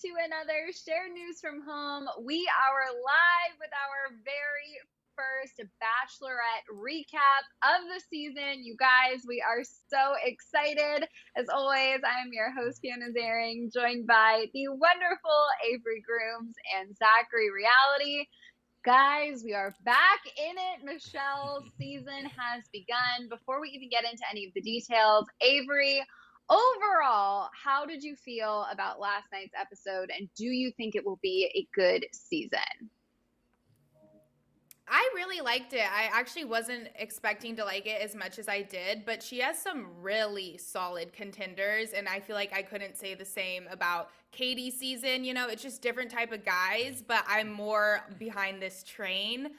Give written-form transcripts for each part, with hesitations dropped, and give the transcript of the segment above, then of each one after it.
to another Share News from Home. We are live with our very first Bachelorette recap of the season. You guys, we are so excited. As always, I am your host, Fiona Zaring, joined by the wonderful Avery Grooms and Zachary Reality. Guys, we are back in it. Michelle's season has begun. Before we even get into any of the details, Avery, overall, how did you feel about last night's episode, and do you think it will be a good season? I really liked it. I actually wasn't expecting to like it as much as I did, but she has some really solid contenders, and I feel like I couldn't say the same about Katie's season. You know, it's just different type of guys, but I'm more behind this train.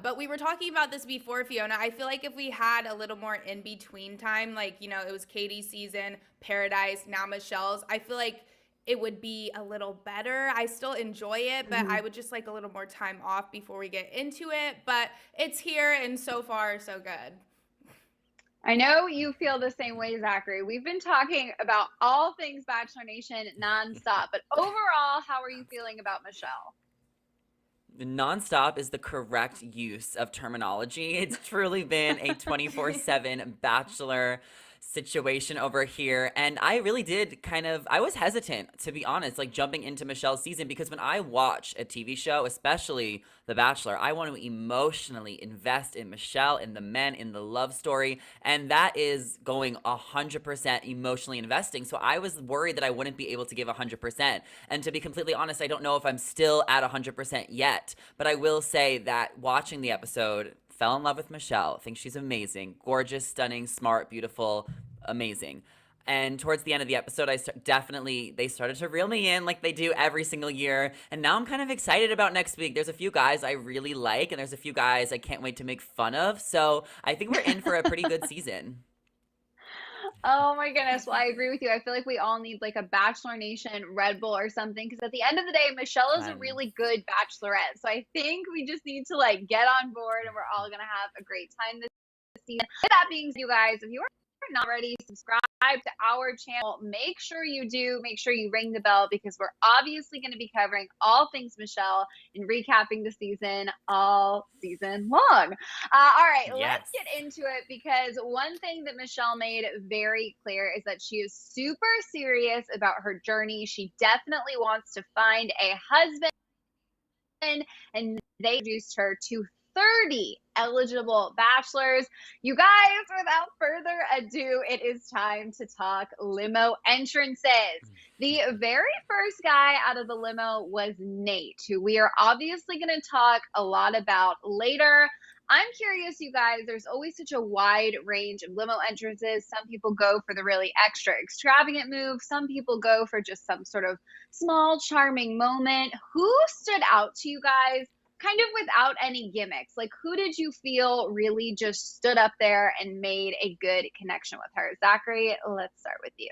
But we were talking about this before, Fiona. I feel like if we had a little more in between time, like, you know, it was Katie's season, Paradise, now Michelle's, I feel like it would be a little better. I still enjoy it, but I would just like a little more time off before we get into it. But it's here, and so far, so good. I know you feel the same way, Zachary. We've been talking about all things Bachelor Nation nonstop, but overall, how are you feeling about Michelle? Nonstop is the correct use of terminology. It's truly been a 24/7 Bachelor situation over here. And I really did I was hesitant, to be honest, like jumping into Michelle's season, because when I watch a TV show, especially The Bachelor, I want to emotionally invest in Michelle, in the men, in the love story. And that is going 100% emotionally investing. So I was worried that I wouldn't be able to give 100%. And to be completely honest, I don't know if I'm still at 100% yet. But I will say that watching the episode, fell in love with Michelle. Think she's amazing, gorgeous, stunning, smart, beautiful, amazing. And towards the end of the episode, they started to reel me in like they do every single year. And now I'm kind of excited about next week. There's a few guys I really like, and there's a few guys I can't wait to make fun of. So I think we're in for a pretty good season. Oh my goodness. Well, I agree with you. I feel like we all need like a Bachelor Nation Red Bull or something, because at the end of the day, Michelle is a Cleanse. really good bachelorette. So I think we just need to like get on board, and we're all going to have a great time this season. With that being said, you guys, if you are not already subscribed to our channel, make sure you do. Make sure you ring the bell, because we're obviously going to be covering all things Michelle and recapping the season all season long. All right, Yes. let's get into it, because one thing that Michelle made very clear is that she is super serious about her journey. She definitely wants to find a husband, and they introduced her to 30 eligible bachelors. You guys, without further ado, it is time to talk limo entrances. The very first guy out of the limo was Nayte, who we are obviously going to talk a lot about later. I'm curious, you guys, there's always such a wide range of limo entrances. Some people go for the really extra extravagant move. Some people go for just some sort of small, charming moment. Who stood out to you guys kind of without any gimmicks? Like, who did you feel really just stood up there and made a good connection with her? Zachary, let's start with you.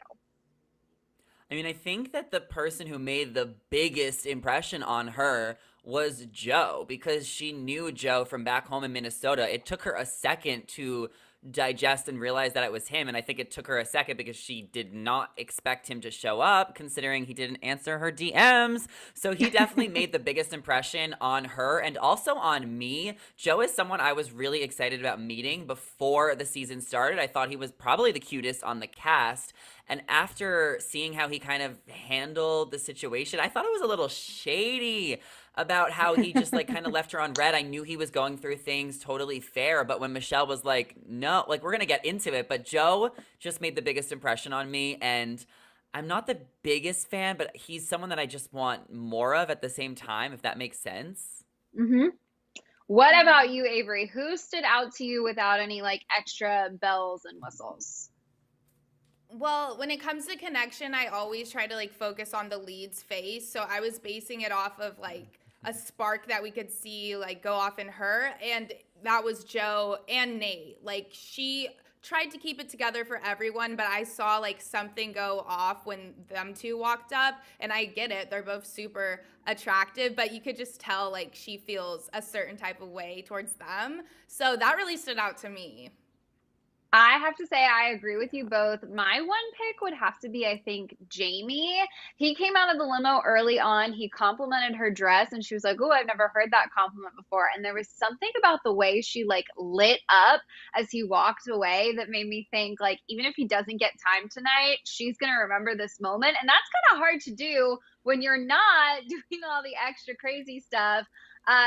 I mean, I think that the person who made the biggest impression on her was Joe, because she knew Joe from back home in Minnesota. It took her a second to digest and realize that it was him, and I think it took her a second because she did not expect him to show up, considering he didn't answer her DMs. So he definitely made the biggest impression on her, and also on me. Joe is someone I was really excited about meeting before the season started. I thought he was probably the cutest on the cast, and after seeing how he kind of handled the situation, I thought it was a little shady about how he just like kind of left her on red. I knew he was going through things totally fair, but when Michelle was like, no, like, we're gonna get into it, but Joe just made the biggest impression on me, and I'm not the biggest fan, but he's someone that I just want more of at the same time, if that makes sense. Mm-hmm. What about you, Avery? Who stood out to you without any like extra bells and whistles? Well, when it comes to connection, I always try to like focus on the lead's face. So I was basing it off of like a spark that we could see like go off in her, and that was Joe and Nayte. Like, she tried to keep it together for everyone, but I saw like something go off when them two walked up, and I get it. They're both super attractive, but you could just tell like she feels a certain type of way towards them. So that really stood out to me. I have to say, I agree with you both. My one pick would have to be, I think, Jamie. He came out of the limo early on. He complimented her dress, and she was like, "Oh, I've never heard that compliment before." And there was something about the way she like lit up as he walked away that made me think, like, even if he doesn't get time tonight, she's gonna remember this moment. And that's kind of hard to do when you're not doing all the extra crazy stuff.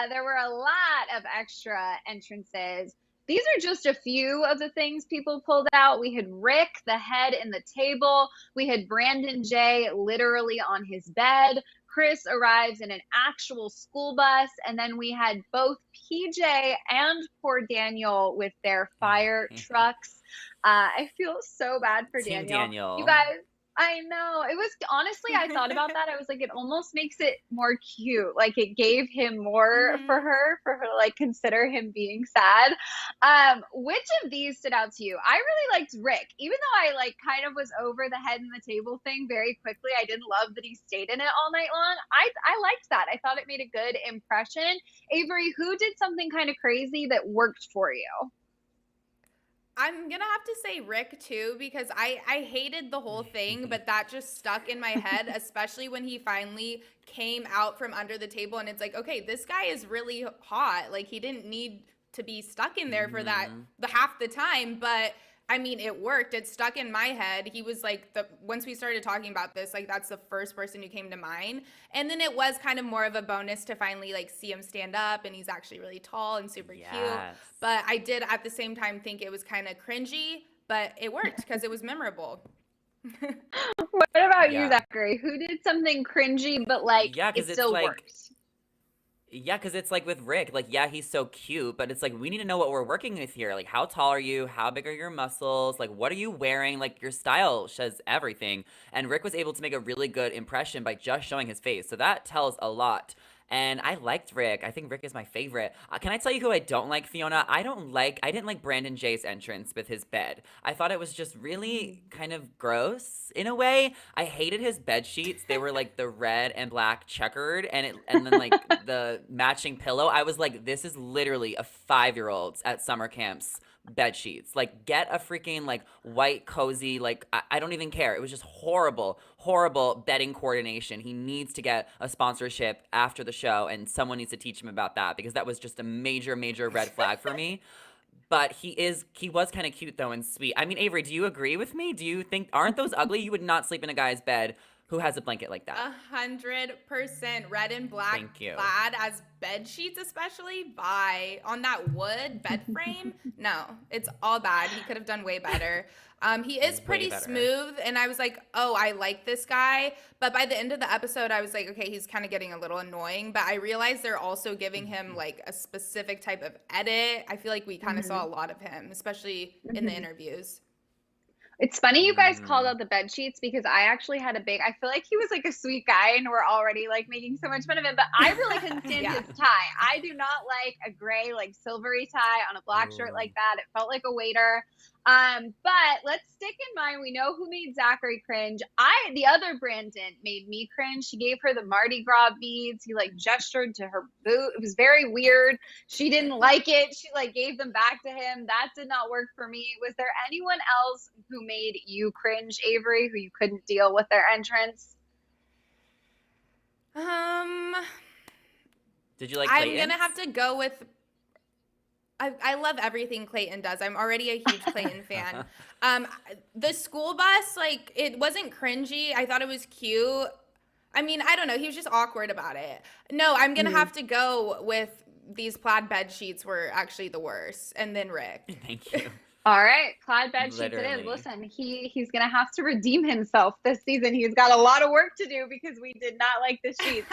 There were a lot of extra entrances. These are just a few of the things people pulled out. We had Rick, the head in the table. We had Brandon J literally on his bed. Chris arrives in an actual school bus. And then we had both PJ and poor Daniel with their fire trucks. I feel so bad for Team Daniel. You Daniel. guys, I know. It was honestly, I thought about that. I was like, it almost makes it more cute. Like it gave him more Hmm. for her to like consider him being sad. Which of these stood out to you? I really liked Rick, even though I like kind of was over the head and the table thing very quickly. I didn't love that he stayed in it all night long. I liked that. I thought it made a good impression. Avery, who did something kind of crazy that worked for you? I'm gonna have to say Rick too because I hated the whole thing, but that just stuck in my head, especially when he finally came out from under the table and it's like, okay, this guy is really hot. Like he didn't need to be stuck in there for that Hmm. the half the time, but I mean, it worked. It stuck in my head. He was like the once we started talking about this, like that's the first person who came to mind. And then it was kind of more of a bonus to finally like see him stand up and he's actually really tall and super cute. Yes. But I did at the same time think it was kind of cringy, but it worked because it was memorable. What about you, Yeah. Zachary? Who did something cringy but like Yeah, it because it's still like, worked? yeah, because it's like with Rick, like, yeah, he's so cute, but it's like we need to know what we're working with here. Like, how tall are you? How big are your muscles? Like, what are you wearing? Like, your style says everything. And Rick was able to make a really good impression by just showing his face. So that tells a lot. And I liked Rick. I think Rick is my favorite. Can I tell you who I don't like, Fiona? I didn't like Brandon Jay's entrance with his bed. I thought it was just really kind of gross in a way. I hated his bed sheets. They were like the red and black checkered and then like the matching pillow. I was like, this is literally a 5-year-old's at summer camps bed sheets. Like get a freaking like white cozy, like I don't even care. It was just horrible, horrible bedding coordination. He needs to get a sponsorship after the show and someone needs to teach him about that because that was just a major, major red flag for me. But he was kind of cute though and sweet. I mean, Avery, do you agree with me? Do you think aren't those ugly? You would not sleep in a guy's bed who has a blanket like that. 100% red and black Thank you. plaid as bed sheets, especially by on that wood bed frame. No, it's all bad. He could have done way better. He is Way pretty better. smooth, and I was like, oh, I like this guy. But by the end of the episode, I was like, okay, he's kind of getting a little annoying. But I realized they're also giving him like a specific type of edit. I feel like we kind of saw a Hmm. lot of him, especially in the Hmm. interviews. It's funny you guys called Mm-hmm. out the bed sheets because I actually had a big, I feel like he was like a sweet guy and we're already like making so much fun of him, but I really couldn't stand Yeah. his tie. I do not like a gray, like silvery tie on a black shirt Ooh. like that. It felt like a waiter. But let's stick in mind, we know who made Zachary cringe. The other Brandon made me cringe. She gave her the Mardi Gras beads. He like gestured to her boot. It was very weird. She didn't like it. She like gave them back to him. That did not work for me. Was there anyone else who made you cringe, Avery, who you couldn't deal with their entrance? Um, Did you like I'm gonna have Clayton's? to go with I love everything Clayton does. I'm already a huge Clayton fan. Um, the school bus, like, it wasn't cringy. I thought it was cute. I mean, I don't know. He was just awkward about it. No, I'm gonna Hmm. have to go with these plaid bed sheets were actually the worst, and then Rick. Thank you. All right, plaid bed sheets it is. Literally. Listen, he's gonna have to redeem himself this season. He's got a lot of work to do because we did not like the sheets.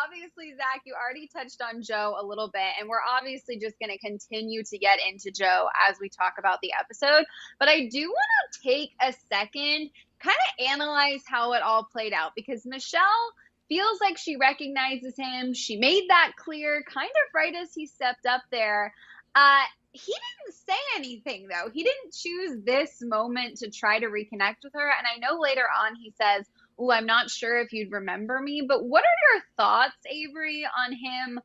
Obviously, Zach, you already touched on Joe a little bit, and we're obviously just gonna continue to get into Joe as we talk about the episode. But I do want to take a second, kind of analyze how it all played out because Michelle feels like she recognizes him. She made that clear, kind of right as he stepped up there. He didn't say anything though. He didn't choose this moment to try to reconnect with her. And I know later on he says, "Oh, I'm not sure if you'd remember me." But what are your thoughts, Avery, on him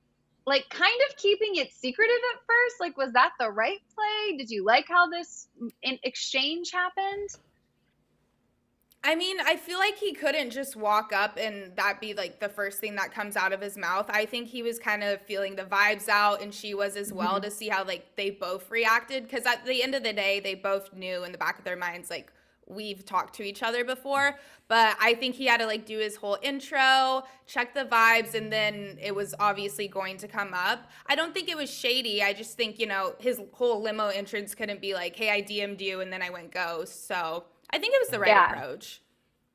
like kind of keeping it secretive at first. Like, was that the right play? Did you like how this exchange happened? I mean, I feel like he couldn't just walk up and that be like the first thing that comes out of his mouth. I think he was kind of feeling the vibes out, and she was as well, Mm-hmm. to see how like they both reacted, because at the end of the day they both knew in the back of their minds like we've talked to each other before. But I think he had to like do his whole intro, check the vibes, and then it was obviously going to come up. I don't think it was shady. I just think, his whole limo entrance couldn't be like, hey, I DM'd you and then I went ghost. So I think it was the right Yeah. approach.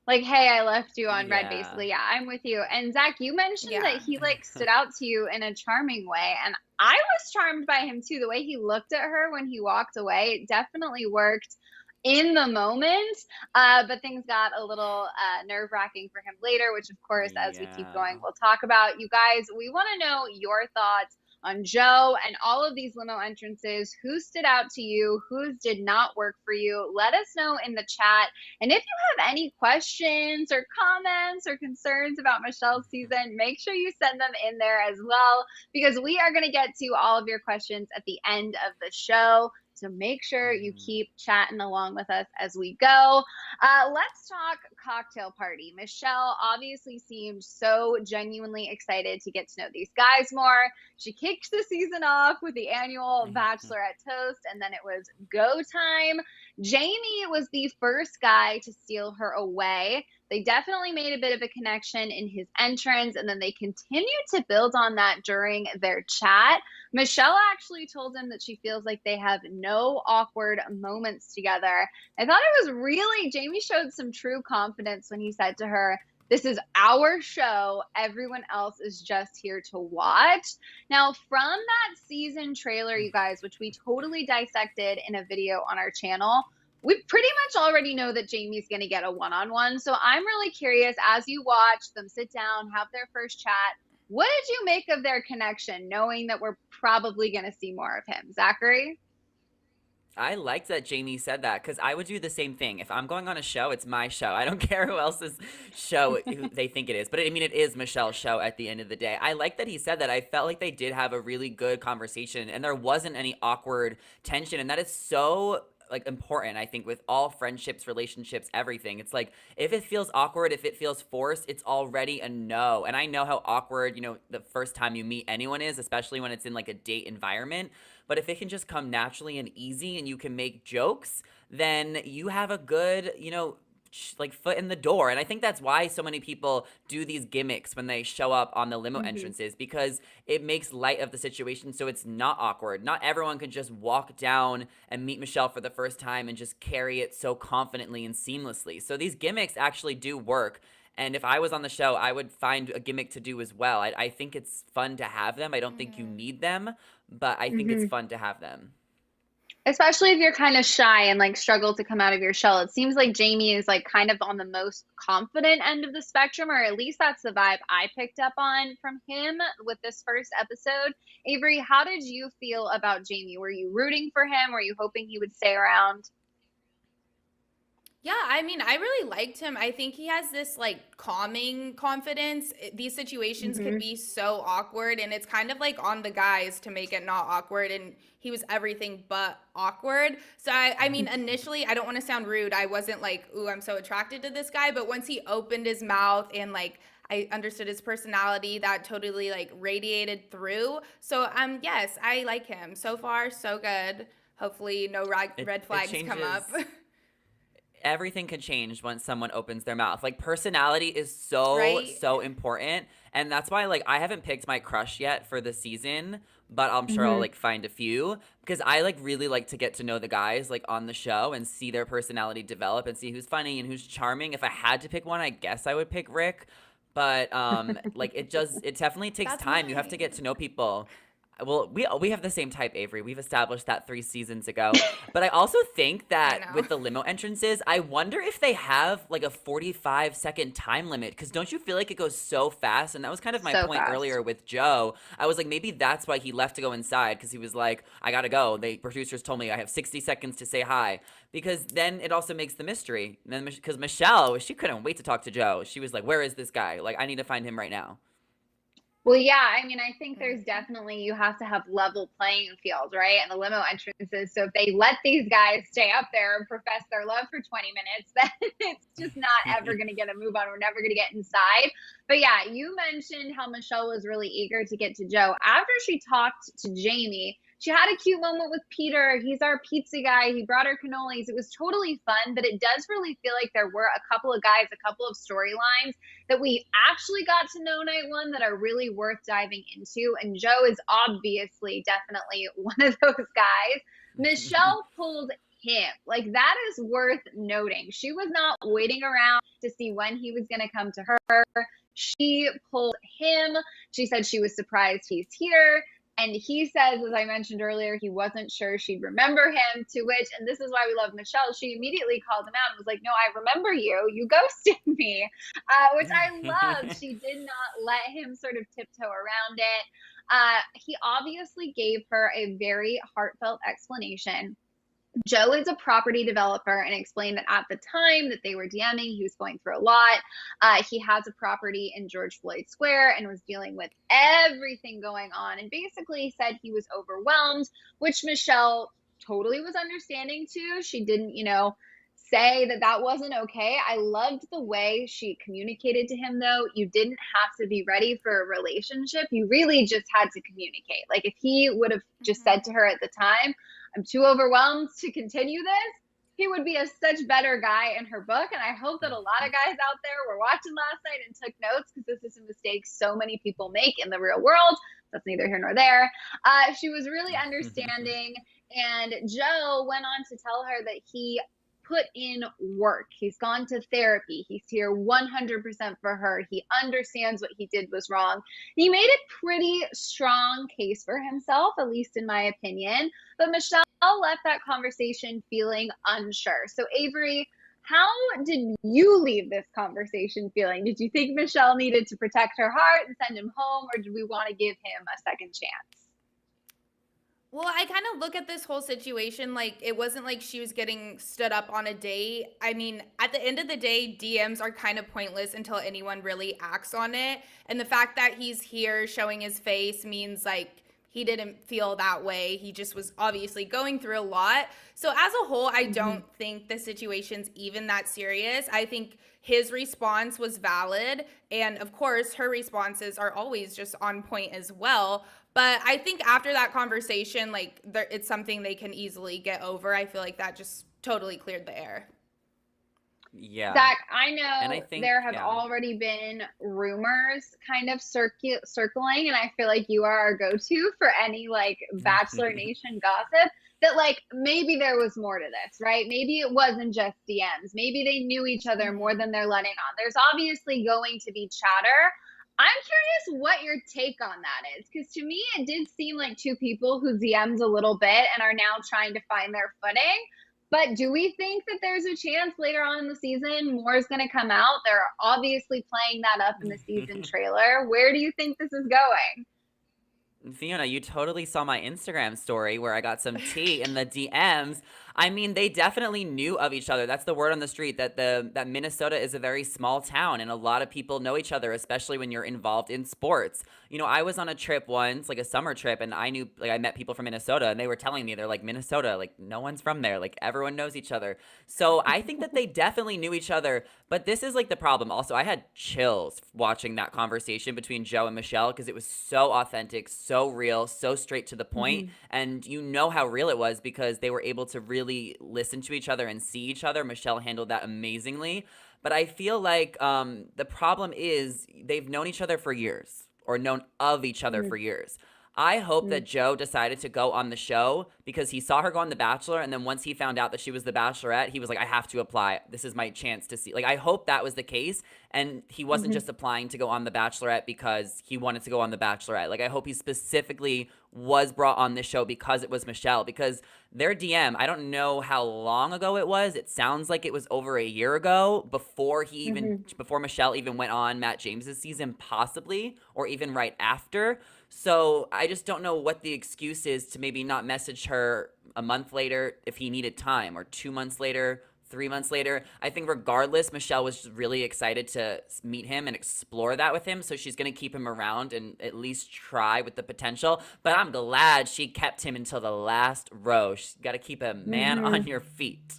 Like, hey, I left you on red, Yeah. basically. Yeah, I'm with you. And Zach, you mentioned Yeah. that he like stood out to you in a charming way. And I was charmed by him too. The way he looked at her when he walked away, it definitely worked in the moment. But things got a little nerve-wracking for him later, which of course, as we keep going, Yeah. we'll talk about. You guys, we want to know your thoughts on Joe and all of these limo entrances. Who stood out to you? Whose did not work for you? Let us know in the chat. And if you have any questions or comments or concerns about Michelle's season, make sure you send them in there as well, because we are going to get to all of your questions at the end of the show. So make sure you keep chatting along with us as we go. Let's talk cocktail party. Michelle obviously seemed so genuinely excited to get to know these guys more. She kicked the season off with the annual Bachelorette toast, and then it was go time. Jamie was the first guy to steal her away. They definitely made a bit of a connection in his entrance, and then they continued to build on that during their chat. Michelle actually told him that she feels like they have no awkward moments together. I thought it was really, Jamie showed some true confidence when he said to her, this is our show. Everyone else is just here to watch. Now, from that season trailer, you guys, which we totally dissected in a video on our channel, we pretty much already know that Jamie's going to get a one-on-one. So I'm really curious, as you watch them sit down, have their first chat, what did you make of their connection, knowing that we're probably going to see more of him? Zachary? I liked that Jamie said that, because I would do the same thing. If I'm going on a show, it's my show. I don't care who else's show who they think it is. But I mean, it is Michelle's show at the end of the day. I like that he said that. I felt like they did have a really good conversation, and there wasn't any awkward tension. And that is so like important, I think, with all friendships, relationships, everything. It's like, if it feels awkward, if it feels forced, it's already a no. And I know how awkward, the first time you meet anyone is, especially when it's in like a date environment. But if it can just come naturally and easy and you can make jokes, then you have a good, like foot in the door. And I think that's why so many people do these gimmicks when they show up on the limo entrances, because it makes light of the situation, so it's not awkward. Not everyone can just walk down and meet Michelle for the first time and just carry it so confidently and seamlessly. So these gimmicks actually do work. And if I was on the show, I would find a gimmick to do as well. I think it's fun to have them. I don't think you need them, but I think it's fun to have them. Especially if you're kind of shy and like struggle to come out of your shell. It seems like Jamie is like kind of on the most confident end of the spectrum, or at least that's the vibe I picked up on from him with this first episode. Avery, how did you feel about Jamie? Were you rooting for him? Were you hoping he would stay around? Yeah, I mean, I really liked him. I think he has this like calming confidence. These situations could be so awkward, and it's kind of like on the guys to make it not awkward. And he was everything but awkward. So, I mean, initially, I don't want to sound rude. I wasn't like, ooh, I'm so attracted to this guy. But once he opened his mouth and like, I understood his personality, that totally like radiated through. So, yes, I like him. So far, so good. Hopefully, no red flags come up. Everything can change once someone opens their mouth. Like, personality is so Right? so important, and that's why, like, I haven't picked my crush yet for the season, but I'm sure I'll like find a few, because I like really like to get to know the guys like on the show and see their personality develop and see who's funny and who's charming. If I had to pick one, I guess I would pick Rick, but like it definitely takes That's time. You have to nice. get to know people. Well, we have the same type, Avery. We've established that 3 seasons ago. But I also think that with the limo entrances, I wonder if they have like a 45-second time limit. Because don't you feel like it goes so fast? And that was kind of my So point fast. earlier with Joe. I was like, maybe that's why he left to go inside, because he was like, I gotta go. The producers told me I have 60 seconds to say hi. Because then it also makes the mystery. And then because Michelle, she couldn't wait to talk to Joe. She was like, where is this guy? Like, I need to find him right now. Well, yeah, I mean, I think there's definitely, you have to have level playing field, right? And the limo entrances. So if they let these guys stay up there and profess their love for 20 minutes, then it's just not ever going to get a move on. We're never going to get inside. But yeah, you mentioned how Michelle was really eager to get to Joe. After she talked to Jamie, she had a cute moment with Peter. He's our pizza guy. He brought her cannolis. It was totally fun, but it does really feel like there were a couple of guys, a couple of storylines that we actually got to know night one that are really worth diving into. And Joe is obviously definitely one of those guys. Michelle pulled him. Like, that is worth noting. She was not waiting around to see when he was going to come to her. She pulled him. She said she was surprised he's here. And he says, as I mentioned earlier, he wasn't sure she'd remember him, to which, and this is why we love Michelle, she immediately called him out and was like, no, I remember you. You ghosted me, which I love. She did not let him sort of tiptoe around it. He obviously gave her a very heartfelt explanation. Joe is a property developer and explained that at the time that they were DMing, he was going through a lot. He has a property in George Floyd Square and was dealing with everything going on, and basically said he was overwhelmed, which Michelle totally was understanding too. She didn't, say that that wasn't okay. I loved the way she communicated to him, though. You didn't have to be ready for a relationship. You really just had to communicate. Like, if he would have just said to her at the time, I'm too overwhelmed to continue this, he would be a such better guy in her book. And I hope that a lot of guys out there were watching last night and took notes, because this is a mistake so many people make in the real world. That's neither here nor there. She was really understanding. And Joe went on to tell her that he put in work. He's gone to therapy. He's here 100% for her. He understands what he did was wrong. He made a pretty strong case for himself, at least in my opinion. But Michelle left that conversation feeling unsure. So Avery, how did you leave this conversation feeling? Did you think Michelle needed to protect her heart and send him home, or did we want to give him a second chance? Well, I kind of look at this whole situation like it wasn't like she was getting stood up on a date. I mean, at the end of the day, DMs are kind of pointless until anyone really acts on it. And the fact that he's here showing his face means like he didn't feel that way. He just was obviously going through a lot. So as a whole, I don't think the situation's even that serious. I think his response was valid. And of course, her responses are always just on point as well. But I think after that conversation, like, it's something they can easily get over. I feel like that just totally cleared the air. Yeah. Zach, I know And I think, there have yeah. already been rumors kind of circling, and I feel like you are our go-to for any like Bachelor Nation gossip, that like maybe there was more to this, right? Maybe it wasn't just DMs. Maybe they knew each other more than they're letting on. There's obviously going to be chatter. I'm curious what your take on that is, because to me it did seem like two people who DMs a little bit and are now trying to find their footing. But do we think that there's a chance later on in the season more is going to come out? They're obviously playing that up in the season trailer. Where do you think this is going? Fiona, you totally saw my Instagram story where I got some tea in the DMs. I mean, they definitely knew of each other. That's the word on the street, that that Minnesota is a very small town and a lot of people know each other, especially when you're involved in sports. I was on a trip once, like a summer trip, and I met people from Minnesota, and they were telling me, they're like, Minnesota, like, no one's from there. Like, everyone knows each other. So I think that they definitely knew each other, but this is like the problem. Also, I had chills watching that conversation between Joe and Michelle, because it was so authentic, so real, so straight to the point. And you know how real it was because they were able to really listen to each other and see each other. Michelle handled that amazingly. But I feel like the problem is they've known each other for years, or known of each other for years. I hope that Joe decided to go on the show because he saw her go on The Bachelor, and then once he found out that she was the Bachelorette, he was like, I have to apply. This is my chance to see. Like, I hope that was the case, and he wasn't just applying to go on The Bachelorette because he wanted to go on The Bachelorette. Like, I hope he specifically was brought on this show because it was Michelle, because their DM, I don't know how long ago it was. It sounds like it was over a year ago, before before Michelle even went on Matt James's season, possibly, or even right after. So I just don't know what the excuse is to maybe not message her a month later if he needed time, or 2 months later, 3 months later. I think regardless, Michelle was really excited to meet him and explore that with him. So she's going to keep him around and at least try with the potential. But I'm glad she kept him until the last row. She's got to keep a man on your feet.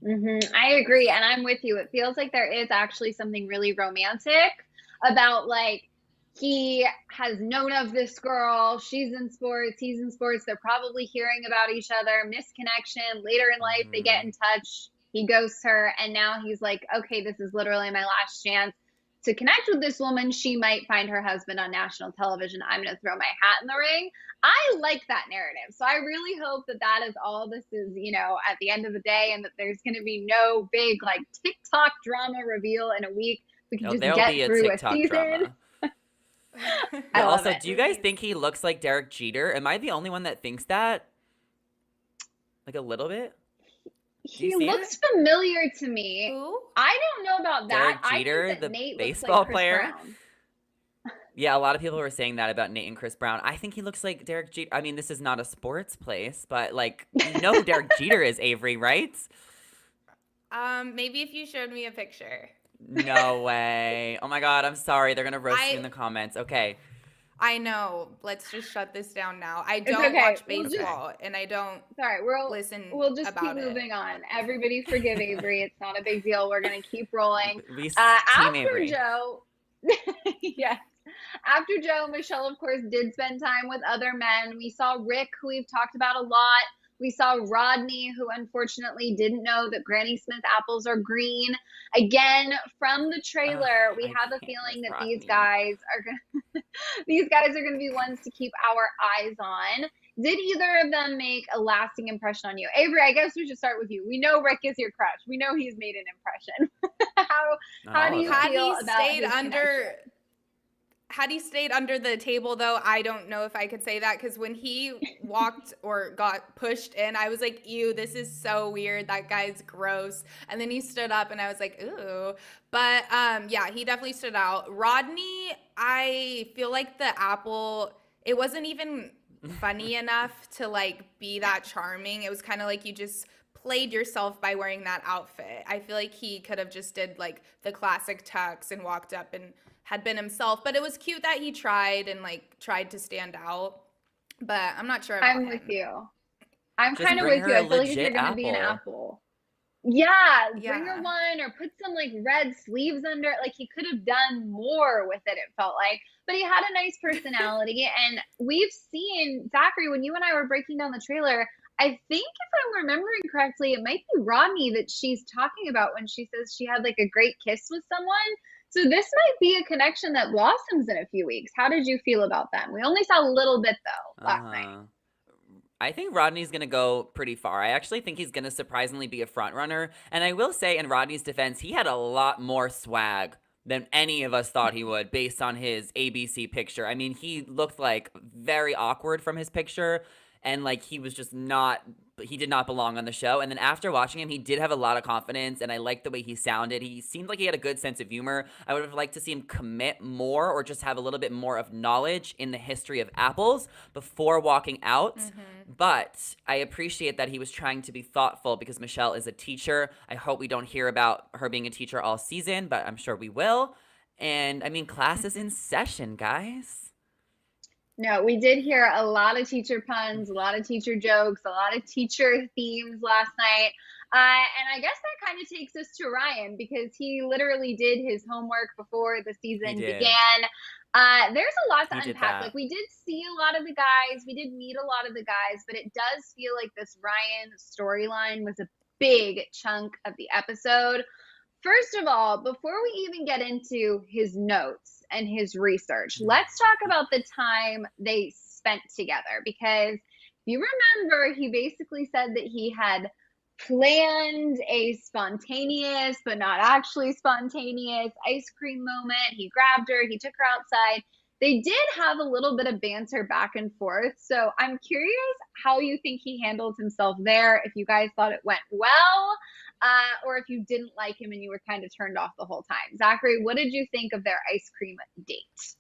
I agree. And I'm with you. It feels like there is actually something really romantic about like, he has known of this girl. She's in sports. He's in sports. They're probably hearing about each other. Misconnection. Later in life, they get in touch. He ghosts her. And now he's like, okay, this is literally my last chance to connect with this woman. She might find her husband on national television. I'm going to throw my hat in the ring. I like that narrative. So I really hope that that is all this is, you know, at the end of the day, and that there's going to be no big like TikTok drama reveal in a week. We can just get through a season. Drama. Also, do you guys think he looks like Derek Jeter? Am I the only one that thinks that? Like a little bit? He looks familiar to me. Who? I don't know about that. Derek Jeter, I think that the Nayte baseball looks like player. Chris Brown. Yeah, a lot of people were saying that about Nayte and Chris Brown. I think he looks like Derek Jeter. I mean, this is not a sports place, but like, you know who Derek Jeter is, Avery, right? Maybe if you showed me a picture. No way. Oh my God, I'm sorry. They're going to roast you in the comments. Okay. I know. Let's just shut this down now. I don't watch baseball, and I don't listen We'll just about keep moving on. Everybody forgive Avery. It's not a big deal. We're going to keep rolling. Team Avery. Joe, yes. After Joe, Michelle, of course, did spend time with other men. We saw Rick, who we've talked about a lot. We saw Rodney, who unfortunately didn't know that Granny Smith apples are green. Again, from the trailer, we have a feeling that these guys are going to be ones to keep our eyes on. Did either of them make a lasting impression on you? Avery, I guess we should start with you. We know Rick is your crush. We know he's made an impression. How do you feel about his connection? Had he stayed under the table, though, I don't know if I could say that, because when he walked or got pushed in, I was like, ew, this is so weird. That guy's gross. And then he stood up, and I was like, ooh. But, yeah, he definitely stood out. Rodney, I feel like the apple, it wasn't even funny enough to, like, be that charming. It was kind of like you just played yourself by wearing that outfit. I feel like he could have just did, like, the classic tux and walked up and had been himself, but it was cute that he tried to stand out. But I'm not sure about him. With you. I'm kind of with you. I feel like if you're going to be an apple. Yeah, bring her one or put some like red sleeves under it. Like he could have done more with it, it felt like. But he had a nice personality. And we've seen, Zachary, when you and I were breaking down the trailer, I think if I'm remembering correctly, it might be Rodney that she's talking about when she says she had like a great kiss with someone. So this might be a connection that blossoms in a few weeks. How did you feel about them? We only saw a little bit, though, last night. I think Rodney's going to go pretty far. I actually think he's going to surprisingly be a front runner. And I will say, in Rodney's defense, he had a lot more swag than any of us thought he would based on his ABC picture. I mean, he looked like very awkward from his picture. And like he was just he did not belong on the show. And then after watching him, he did have a lot of confidence, and I liked the way he sounded. He seemed like he had a good sense of humor. I would have liked to see him commit more or just have a little bit more of knowledge in the history of apples before walking out. But I appreciate that he was trying to be thoughtful because Michelle is a teacher. I hope we don't hear about her being a teacher all season, but I'm sure we will. And I mean, class is in session, guys. No, we did hear a lot of teacher puns, a lot of teacher jokes, a lot of teacher themes last night. And I guess that kind of takes us to Ryan because he literally did his homework before the season began. There's a lot to unpack. Like we did see a lot of the guys, we did meet a lot of the guys, but it does feel like this Ryan storyline was a big chunk of the episode. First of all, before we even get into his notes and his research, let's talk about the time they spent together. Because if you remember, he basically said that he had planned a spontaneous, but not actually spontaneous ice cream moment. He grabbed her, he took her outside. They did have a little bit of banter back and forth. So I'm curious how you think he handled himself there, if you guys thought it went well, or if you didn't like him and you were kind of turned off the whole time. Zachary, what did you think of their ice cream date?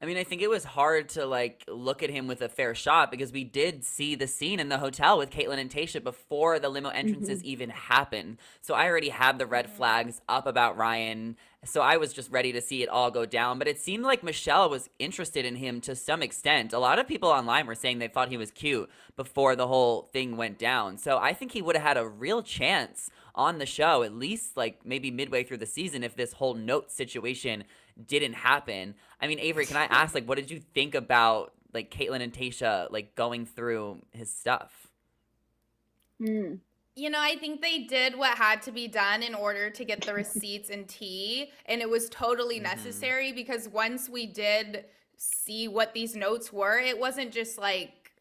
I mean, I think it was hard to like look at him with a fair shot because we did see the scene in the hotel with Caitlyn and Tayshia before the limo entrances even happened. So I already had the red flags up about Ryan. So I was just ready to see it all go down. But it seemed like Michelle was interested in him to some extent. A lot of people online were saying they thought he was cute before the whole thing went down. So I think he would have had a real chance on the show, at least like maybe midway through the season, if this whole note situation didn't happen. I mean, Avery, can I ask, like, what did you think about like Caitlyn and Tayshia like going through his stuff? Mm. You know, I think they did what had to be done in order to get the receipts and tea, and it was totally necessary because once we did see what these notes were, it wasn't just like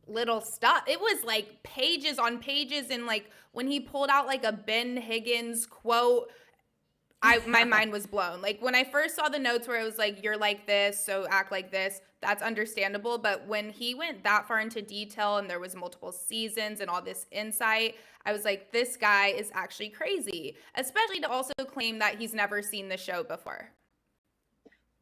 little stuff. It was like pages on pages, and like when he pulled out like a Ben Higgins quote, my mind was blown. Like when I first saw the notes where it was like, you're like this, so act like this, that's understandable. But when he went that far into detail and there was multiple seasons and all this insight, I was like, this guy is actually crazy, especially to also claim that he's never seen the show before.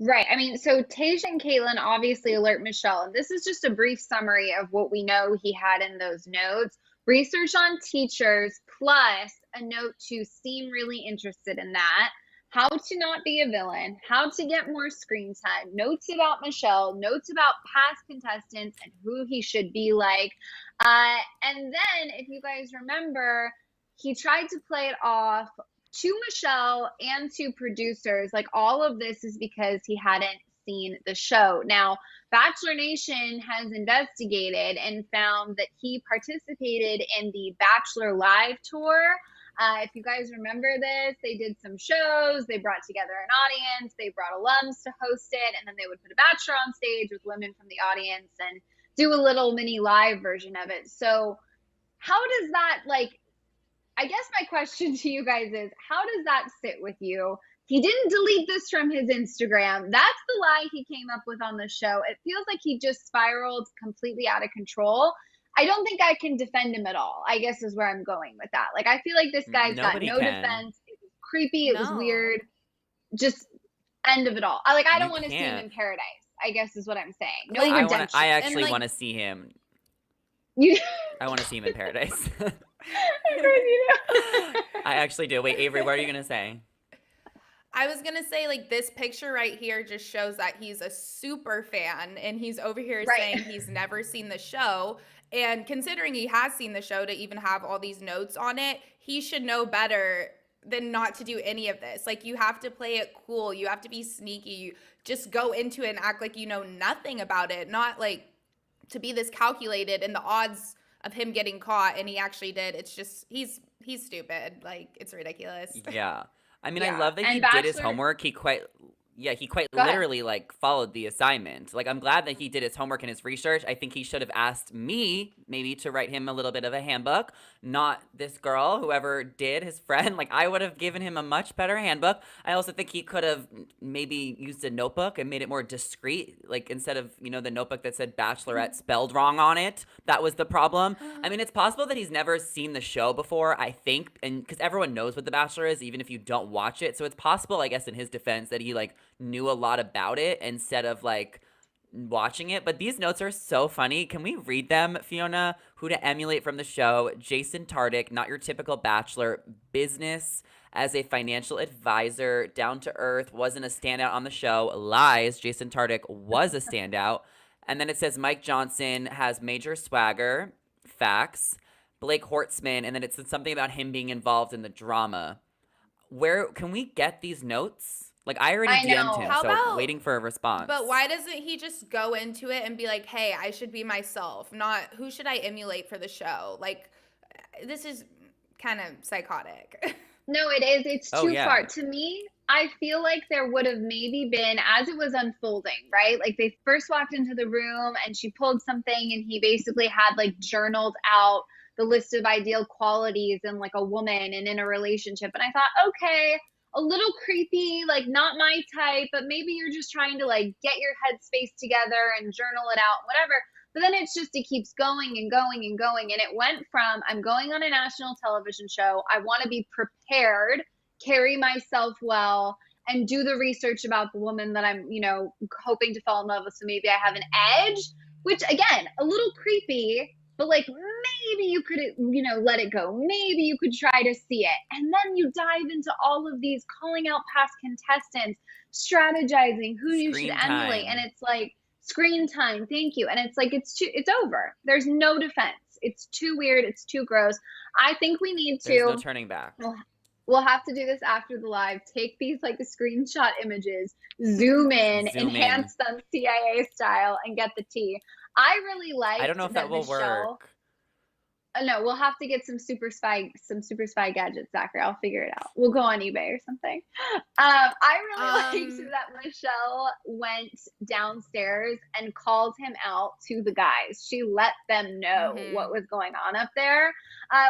Right. I mean, so Tayshia and Caitlyn obviously alert Michelle, and this is just a brief summary of what we know he had in those notes. Research on teachers, plus a note to seem really interested in that. How to not be a villain, how to get more screen time, notes about Michelle, notes about past contestants and who he should be like. And then, if you guys remember, he tried to play it off to Michelle and to producers. Like, all of this is because he hadn't seen the show. Now, Bachelor Nation has investigated and found that he participated in the Bachelor Live tour. If you guys remember this, they did some shows, they brought together an audience, they brought alums to host it, and then they would put a bachelor on stage with women from the audience and do a little mini live version of it. So how does that, like, I guess my question to you guys is, how does that sit with you? He didn't delete this from his Instagram. That's the lie he came up with on the show. It feels like he just spiraled completely out of control. I don't think I can defend him at all, I guess is where I'm going with that. Like, I feel like this guy's got Nobody no can. defense. It was creepy. It was No. weird. Just end of it all. I You don't want to see him can't. in paradise, I guess is what I'm saying. No Like, I redemption. actually like- want to see him. You, I want to see him in paradise. of course you do. I actually do. Wait, Avery, what are you gonna say? I was going to say, like, this picture right here just shows that he's a super fan, and he's over here Right. saying he's never seen the show. And considering he has seen the show to even have all these notes on it, he should know better than not to do any of this. Like, you have to play it cool. You have to be sneaky. You just go into it and act like you know nothing about it, not like to be this calculated and the odds of him getting caught, and he actually did. It's just, he's stupid. Like, it's ridiculous. Yeah. I mean, I Yeah. love that he And did his Bachelor- homework. He quite Go ahead. literally like followed the assignment. Like, I'm glad that he did his homework and his research. I think he should have asked me maybe to write him a little bit of a handbook, not this girl, whoever did, his friend. Like, I would have given him a much better handbook. I also think he could have maybe used a notebook and made it more discreet. Like, instead of, the notebook that said Bachelorette spelled wrong on it, that was the problem. I mean, it's possible that he's never seen the show before, I think, and because everyone knows what The Bachelor is, even if you don't watch it. So it's possible, I guess, in his defense, that he like knew a lot about it instead of like watching it. But these notes are so funny. Can we read them, Fiona? Who to emulate from the show: Jason Tartick, not your typical bachelor, business as a financial advisor, down to earth, wasn't a standout on the show. Lies, Jason Tartick was a standout. And then it says Mike Johnson has major swagger. Facts. Blake Hortzman, and then it said something about him being involved in the drama. Where can we get these notes? Like, I already I know. DM'd him, How so about- waiting for a response. But why doesn't he just go into it and be like, hey, I should be myself, not who should I emulate for the show? Like, this is kind of psychotic. No, it is. It's Oh, too yeah. far. To me, I feel like there would have maybe been, as it was unfolding, right? Like, they first walked into the room and she pulled something and he basically had like journaled out the list of ideal qualities in like a woman and in a relationship. And I thought, okay, a little creepy, like not my type, but maybe you're just trying to like get your headspace together and journal it out, whatever. But then it's just, it keeps going and going and going. And it went from, I'm going on a national television show, I want to be prepared, carry myself well, and do the research about the woman that I'm, hoping to fall in love with. So maybe I have an edge, which again, a little creepy, but like maybe you could, let it go. Maybe you could try to see it. And then you dive into all of these calling out past contestants, strategizing who you should Screen emulate. And time. it's like screen time. Thank you. And it's like, it's over. There's no defense. It's too weird. It's too gross. I think we need There's no to, turning back. we'll have to do this after the live. Take these like the screenshot images, zoom in, Zoom enhance them CIA style, and get the tea. I really liked I don't know if that will Michelle. work. No, we'll have to get some super spy gadgets, Zachary. I'll figure it out. We'll go on eBay or something. I really liked that Michelle went downstairs and called him out to the guys. She let them know what was going on up there,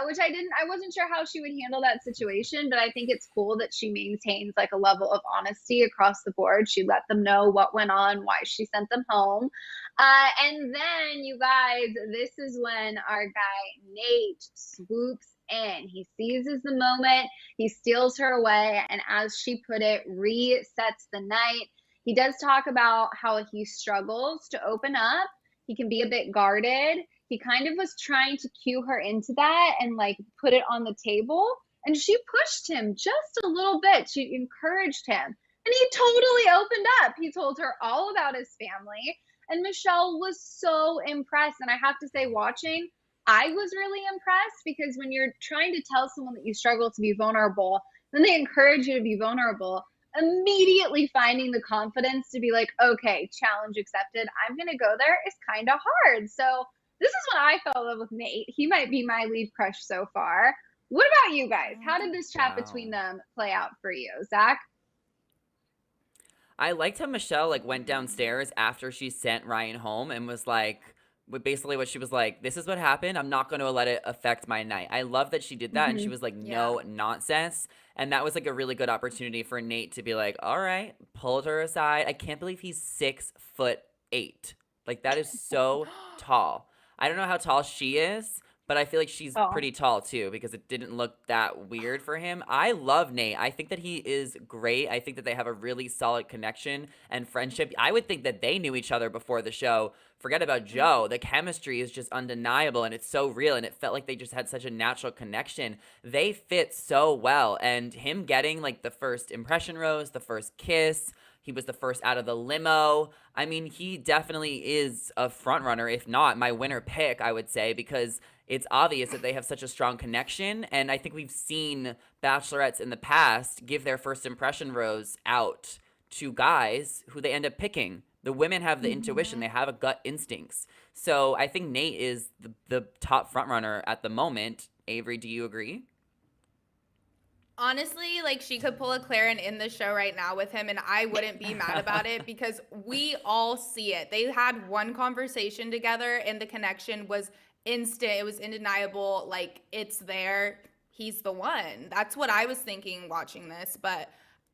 which I wasn't sure how she would handle that situation, but I think it's cool that she maintains like a level of honesty across the board. She let them know what went on, why she sent them home. And then, you guys, this is when our guy Nayte swoops in. He seizes the moment, he steals her away, and as she put it, resets the night. He does talk about how he struggles to open up. He can be a bit guarded. He kind of was trying to cue her into that and like put it on the table. And she pushed him just a little bit. She encouraged him. And he totally opened up. He told her all about his family. And Michelle was so impressed. And I have to say, watching, I was really impressed, because when you're trying to tell someone that you struggle to be vulnerable, then they encourage you to be vulnerable, immediately finding the confidence to be like, okay, challenge accepted, I'm going to go there, is kind of hard. So this is when I fell in love with Nayte. He might be my lead crush so far. What about you guys? How did this chat between them play out for you, Zach? I liked how Michelle like went downstairs after she sent Ryan home and was like, basically what she was like, this is what happened. I'm not going to let it affect my night. I love that she did that. And she was like, no nonsense. And that was like a really good opportunity for Nayte to be like, all right, pulled her aside. I can't believe he's 6'8". Like that is so tall. I don't know how tall she is, but I feel like she's pretty tall too, because it didn't look that weird for him. I love Nayte. I think that he is great. I think that they have a really solid connection and friendship. I would think that they knew each other before the show. Forget about Joe. The chemistry is just undeniable, and it's so real, and it felt like they just had such a natural connection. They fit so well, and him getting like the first impression rose, the first kiss, he was the first out of the limo. I mean, he definitely is a front runner, if not my winner pick, I would say, because it's obvious that they have such a strong connection. And I think we've seen bachelorettes in the past give their first impression rose out to guys who they end up picking. The women have the intuition. They have a gut instincts. So I think Nayte is the top front runner at the moment. Avery, do you agree? Honestly, like she could pull a Claren in the show right now with him and I wouldn't be mad about it, because we all see it. They had one conversation together and the connection was instant. It was undeniable. Like, it's there. He's the one. That's what I was thinking watching this, but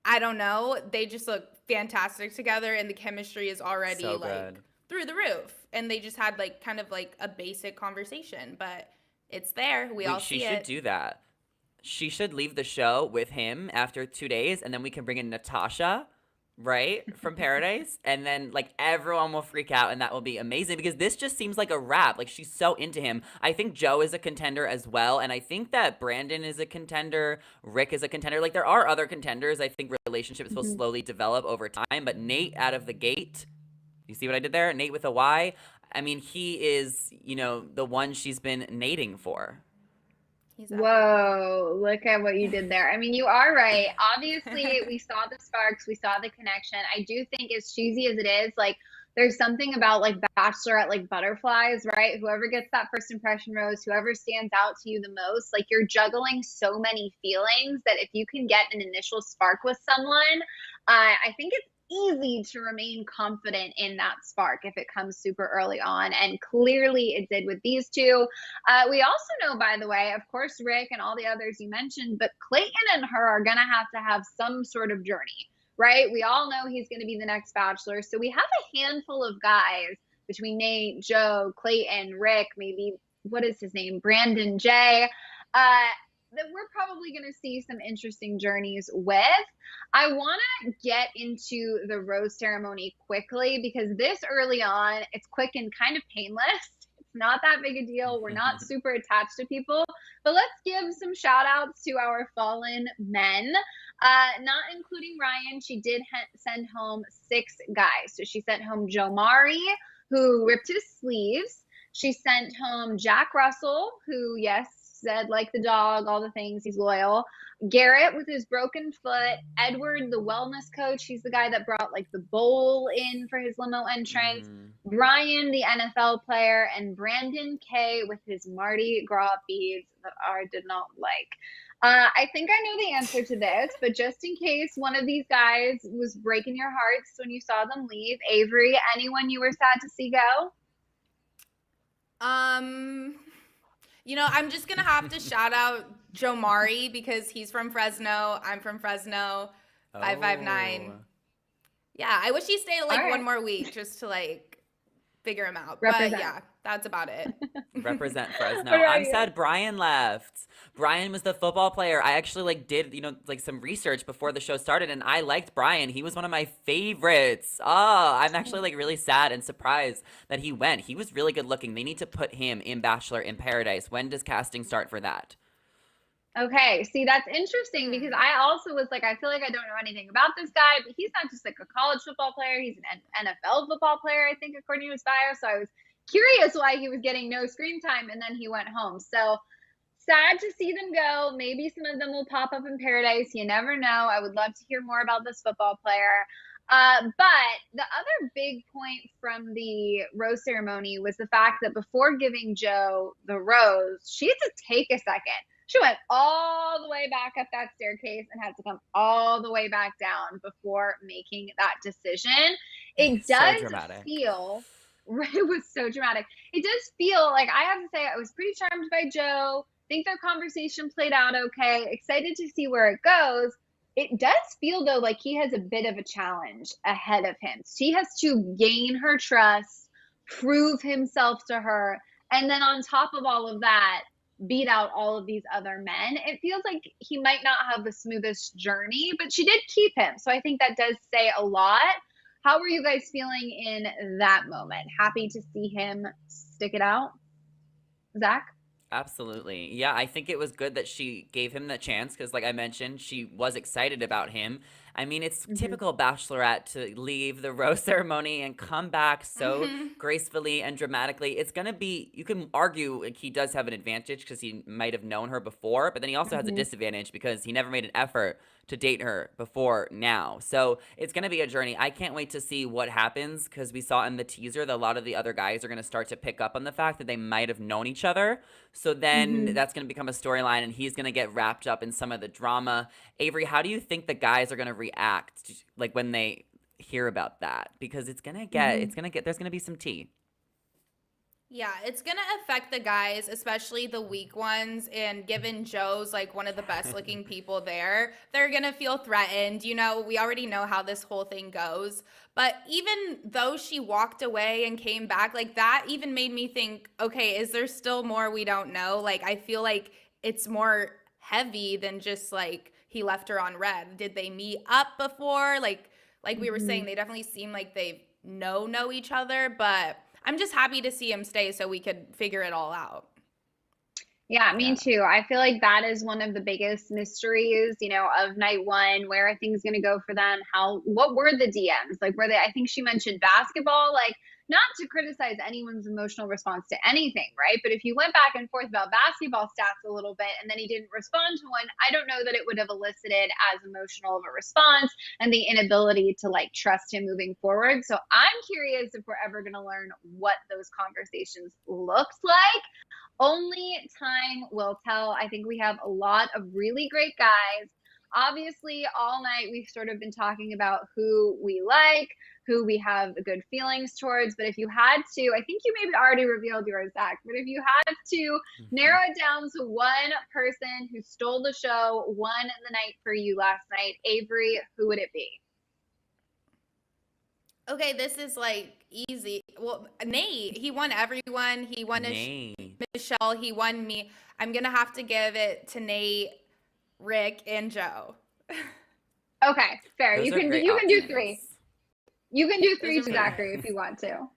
I don't know. They just look fantastic together and the chemistry is already So like good. through the roof. And they just had like kind of like a basic conversation, but it's there. We all see She it. should do that. She should leave the show with him after 2 days, and then we can bring in Natasha, right, from Paradise, and then like everyone will freak out, and that will be amazing, because this just seems like a wrap. Like, she's so into him. I think Joe is a contender as well, and I think that Brandon is a contender, Rick is a contender. Like, there are other contenders. I think relationships will slowly develop over time, but Nayte out of the gate, you see what I did there? Nayte with a Y. I mean, he is, the one she's been nating for. Whoa, look at what you did there. I mean, you are right. Obviously, we saw the sparks, we saw the connection. I do think, as cheesy as it is, like, there's something about like Bachelorette, like butterflies, right? Whoever gets that first impression rose, whoever stands out to you the most, like, you're juggling so many feelings that if you can get an initial spark with someone, I think it's easy to remain confident in that spark if it comes super early on, and clearly it did with these two. We also know, by the way, of course, Rick and all the others you mentioned, but Clayton and her are gonna have some sort of journey, right? We all know he's gonna be the next Bachelor, so we have a handful of guys between Nayte, Joe, Clayton, Rick, maybe, what is his name, Brandon J. that we're probably going to see some interesting journeys with. I want to get into the rose ceremony quickly because this early on, it's quick and kind of painless. It's not that big a deal. We're not super attached to people, but let's give some shout outs to our fallen men. Not including Ryan, she did send home 6 guys. So she sent home Joe Mari, who ripped his sleeves. She sent home Jack Russell, who, yes, said like the dog, all the things, he's loyal. Garrett with his broken foot. Edward, the wellness coach, he's the guy that brought like the bowl in for his limo entrance. Brian, the NFL player, and Brandon K with his Mardi Gras beads that I did not like. I think I know the answer to this, but just in case one of these guys was breaking your hearts when you saw them leave, Avery, anyone you were sad to see go? I'm just gonna have to shout out Joe Mari because he's from Fresno. I'm from Fresno. 559. Yeah, I wish he stayed like one more week just to like figure him out. Represent. But yeah, that's about it. Represent Fresno. I'm sad Brian left. Brian was the football player. I actually did, some research before the show started, and I liked Brian. He was one of my favorites. Oh, I'm actually really sad and surprised that he went. He was really good looking. They need to put him in Bachelor in Paradise. When does casting start for that? Okay, see, that's interesting because I also was like, I feel like I don't know anything about this guy, but he's not just like a college football player. He's an NFL football player, I think, according to his bio. So I was curious why he was getting no screen time, and then he went home. So sad to see them go. Maybe some of them will pop up in Paradise. You never know. I would love to hear more about this football player. But the other big point from the rose ceremony was the fact that before giving Joe the rose, she had to take a second. She went all the way back up that staircase and had to come all the way back down before making that decision. It does feel, it was so dramatic. It does feel like, I have to say, I was pretty charmed by Joe. Think their conversation played out okay. Excited to see where it goes. It does feel, though, like he has a bit of a challenge ahead of him. She has to gain her trust, prove himself to her, and then on top of all of that, beat out all of these other men. It feels like he might not have the smoothest journey, but she did keep him. So I think that does say a lot. How were you guys feeling in that moment? Happy to see him stick it out? Zach? Absolutely. Yeah, I think it was good that she gave him the chance because, like I mentioned, she was excited about him. I mean, it's typical Bachelorette to leave the rose ceremony and come back so gracefully and dramatically. It's going to be, you can argue like, he does have an advantage because he might have known her before, but then he also has a disadvantage because he never made an effort to date her before now. So it's going to be a journey. I can't wait to see what happens because we saw in the teaser that a lot of the other guys are going to start to pick up on the fact that they might have known each other. So then that's going to become a storyline and he's going to get wrapped up in some of the drama. Avery, how do you think the guys are going to react like when they hear about that? Because it's going to get, there's going to be some tea. Yeah, it's going to affect the guys, especially the weak ones. And given Joe's like one of the best looking people there, they're going to feel threatened. You know, we already know how this whole thing goes. But even though she walked away and came back, like that even made me think, okay, is there still more we don't know? Like, I feel like it's more heavy than just like he left her on red. Did they meet up before? Like we were saying, they definitely seem like they know each other, but I'm just happy to see him stay so we could figure it all out. Yeah, me too. I feel like that is one of the biggest mysteries, you know, of night one. Where are things going to go for them? What were the DMs? Like, were they, I think she mentioned basketball, like, not to criticize anyone's emotional response to anything, right? But if you went back and forth about basketball stats a little bit and then he didn't respond to one, I don't know that it would have elicited as emotional of a response and the inability to like trust him moving forward. So I'm curious if we're ever going to learn what those conversations looked like. Only time will tell. I think we have a lot of really great guys. Obviously, all night we've sort of been talking about who we like, who we have good feelings towards. But if you had to, I think you maybe already revealed yours, Zach, but if you had to narrow it down to one person who stole the show, won the night for you last night, Avery, who would it be? Okay, this is like easy. Well, Nate, he won everyone. He won Nay. Michelle. He won me. I'm gonna have to give it to Nate, Rick, and Joe. Okay, fair. Those You are can do great you can do three. options. You can do Those three are to really Zachary good. if you want to.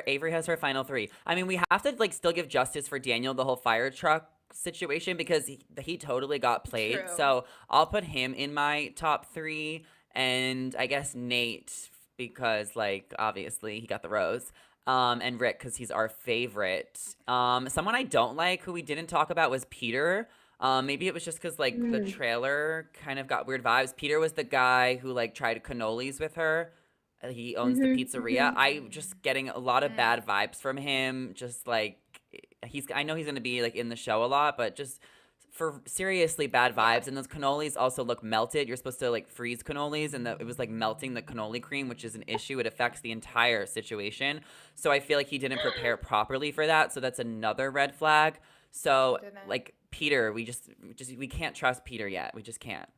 Avery has her final three. I mean, we have to like still give justice for Daniel, the whole fire truck situation, because he totally got played. True. So I'll put him in my top three, and I guess Nate, because like obviously he got the rose. And Rick, because he's our favorite. Someone I don't like who we didn't talk about was Peter. Maybe it was just because like the Mm. trailer kind of got weird vibes. Peter was the guy who like tried cannolis with her. He owns the Mhm. pizzeria. Mhm. I just getting a lot of Mm. bad vibes from him. Just like I know he's gonna be like in the show a lot, but just for seriously bad Yeah. vibes. And those cannolis also look melted. You're supposed to like freeze cannolis, and it was like melting the cannoli cream, which is an issue. It affects the entire situation. So I feel like he didn't prepare properly for that. So that's another red flag. He So didn't. like Peter, we can't trust Peter yet. We just can't.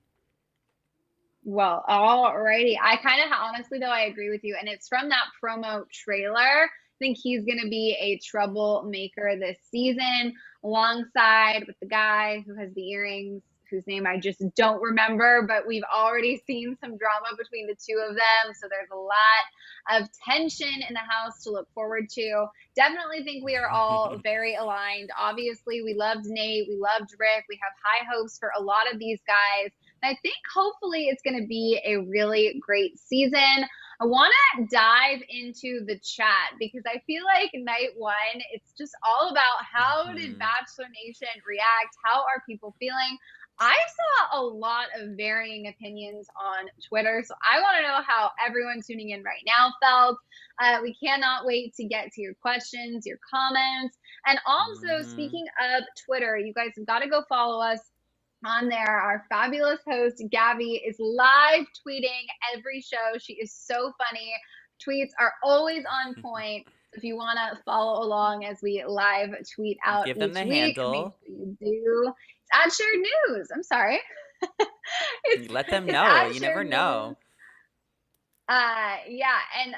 Well, alrighty. I kind of honestly though I agree with you, and it's from that promo trailer. I think he's gonna be a troublemaker this season, alongside with the guy who has the earrings, whose name I just don't remember, but we've already seen some drama between the two of them, so there's a lot of tension in the house to look forward to. Definitely think we are all very aligned. Obviously, we loved Nate, we loved Rick, we have high hopes for a lot of these guys. I think hopefully it's going to be a really great season. I want to dive into the chat because I feel like night one, it's just all about how did Hmm. Bachelor Nation react? How are people feeling? I saw a lot of varying opinions on Twitter, so I want to know how everyone tuning in right now felt. We cannot wait to get to your questions, your comments, and also Hmm. speaking of Twitter, you guys have got to go follow us on there. Our fabulous host, Gabby, is live tweeting every show. She is so funny. Tweets are always on point. If you want to follow along as we live tweet out Give them each the week, make handle. sure you do. It's at Shared News. I'm sorry. it's You let them it's know. at You Shared never News. know. Yeah, and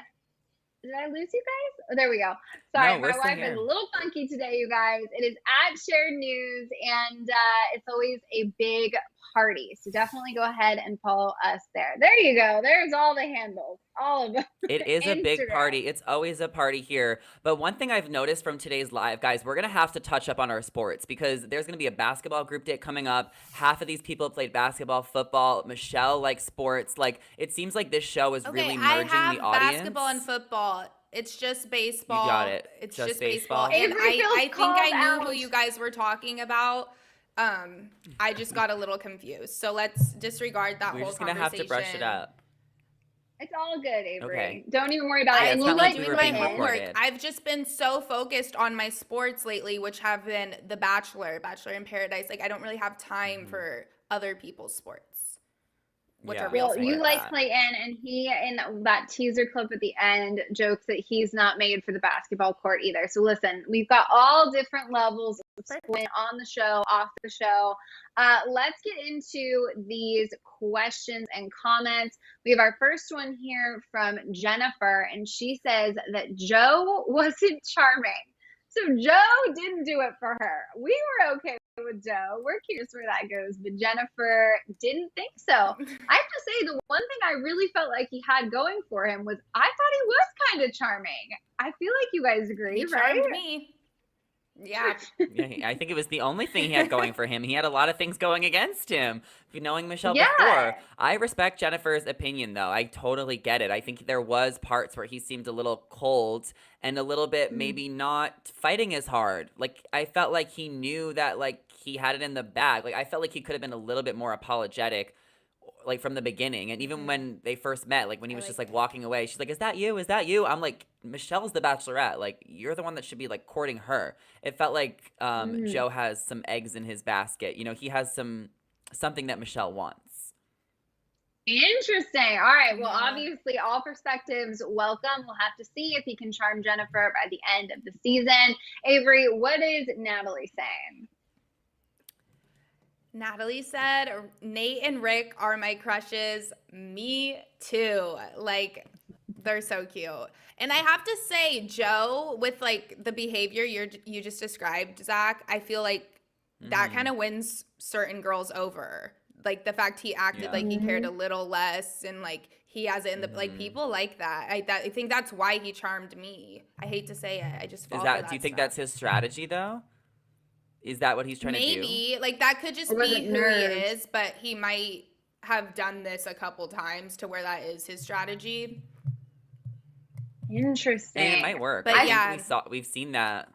did I lose you guys? Oh, there we go. No, Sorry, we're my still Wi-Fi is a here. little funky today, you guys. It is at Shared News, and it's always a big party. So definitely go ahead and follow us there. There you go. There's all the handles, all of them. It is a big Instagram. party. It's always a party here. But one thing I've noticed from today's live, guys, we're going to have to touch up on our sports because there's going to be a basketball group date coming up. Half of these people played basketball, football. Michelle likes sports. Like, it seems like this show is Okay, really I merging the have basketball and audience. football. It's just You got baseball. it. It's Just just baseball. baseball. And Avery I, feels I think called I knew who out. you guys were talking about. I just got a little confused. So let's disregard that We're whole just going to have to brush it conversation. up. It's all good, Okay. Avery. Don't even worry about Yeah, it. I And it's you not will be like like we doing were my being Clayton. homework. recorded. I've just been so focused on my sports lately, which have been The Bachelor, Bachelor in Paradise. Like, I don't really have time Hmm. for other people's sports, which are Yeah, real Well, I you get like sports. that. Clayton, and he in that teaser clip at the end jokes that he's not made for the basketball court either. So listen, we've got all different levels of Perfect. sport on the show, off the show. Let's get into these questions and comments. We have our first one here from Jennifer, and she says that Joe wasn't charming. So Joe didn't do it for her. We were okay with Joe. We're curious where that goes, but Jennifer didn't think so. I have to say, the one thing I really felt like he had going for him was I thought he was kind of charming. I feel like you guys agree, He right? charmed me. Yeah. Yeah, I think it was the only thing he had going for him. He had a lot of things going against him. Knowing Michelle Yeah. before, I respect Jennifer's opinion, though. I totally get it. I think there was parts where he seemed a little cold and a little bit Mm. maybe not fighting as hard. Like I felt like he knew that like he had it in the bag. Like I felt like he could have been a little bit more apologetic like from the beginning. And even Hmm. when they first met, like when he I was just liked like it. walking away, she's like, "Is that you? Is that you?" I'm like, "Michelle's the bachelorette. Like you're the one that should be like courting her." It felt like Mm. Joe has some eggs in his basket. You know, he has something that Michelle wants. Interesting. All right. Well, Hmm. obviously, all perspectives welcome. We'll have to see if he can charm Jennifer by the end of the season. Avery, what is Natalie saying? Natalie said, Nate and Rick are my crushes. Me too. Like, They're so cute. And I have to say, Joe, with like the behavior you just described, Zach, I feel like that kind Mm-hmm. of wins certain girls over. Like the fact he acted Yeah. like he cared a little less, and like he has it in the like Mm-hmm. people like that. I think that's why he charmed me. I hate to say it. I just Is fall for that, do you that think stuff. that's his strategy though? Is that what he's trying to do? Maybe like that could Or just was be it who he nerves? is, but he might have done this a couple times to where that is his strategy. And it Interesting. might work. I But think yeah, we've seen that.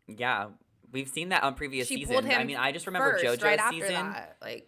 Yeah, we've seen that on previous she pulled seasons. I him mean, I just remember first right JoJo's after season. that. Like,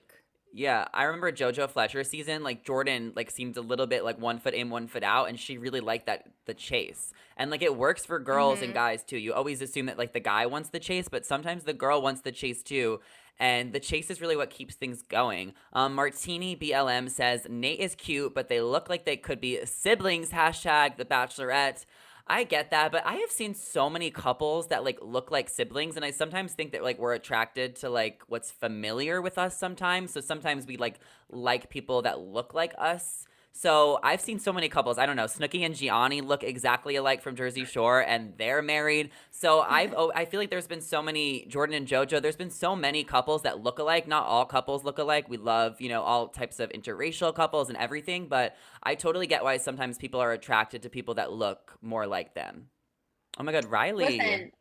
Yeah, I remember JoJo Fletcher's season. Like Jordan, like seemed a little bit like 1 foot in, 1 foot out, and she really liked that the chase. And like it works for girls and mm-hmm. guys too. You always assume that like the guy wants the chase, but sometimes the girl wants the chase too. And the chase is really what keeps things going. Martini BLM says Nate is cute, but they look like they could be siblings. Hashtag the Bachelorette. I get that, but I have seen so many couples that like look like siblings, and I sometimes think that like we're attracted to like what's familiar with us sometimes. So sometimes we like people that look like us. So I've seen so many couples. I don't know. Snooki and Gianni look exactly alike from Jersey Shore, and they're married. So I feel like there's been so many Jordan and JoJo. There's been so many couples that look alike. Not all couples look alike. We love all types of interracial couples and everything, but I totally get why sometimes people are attracted to people that look more like them. Oh my God, Riley. Listen,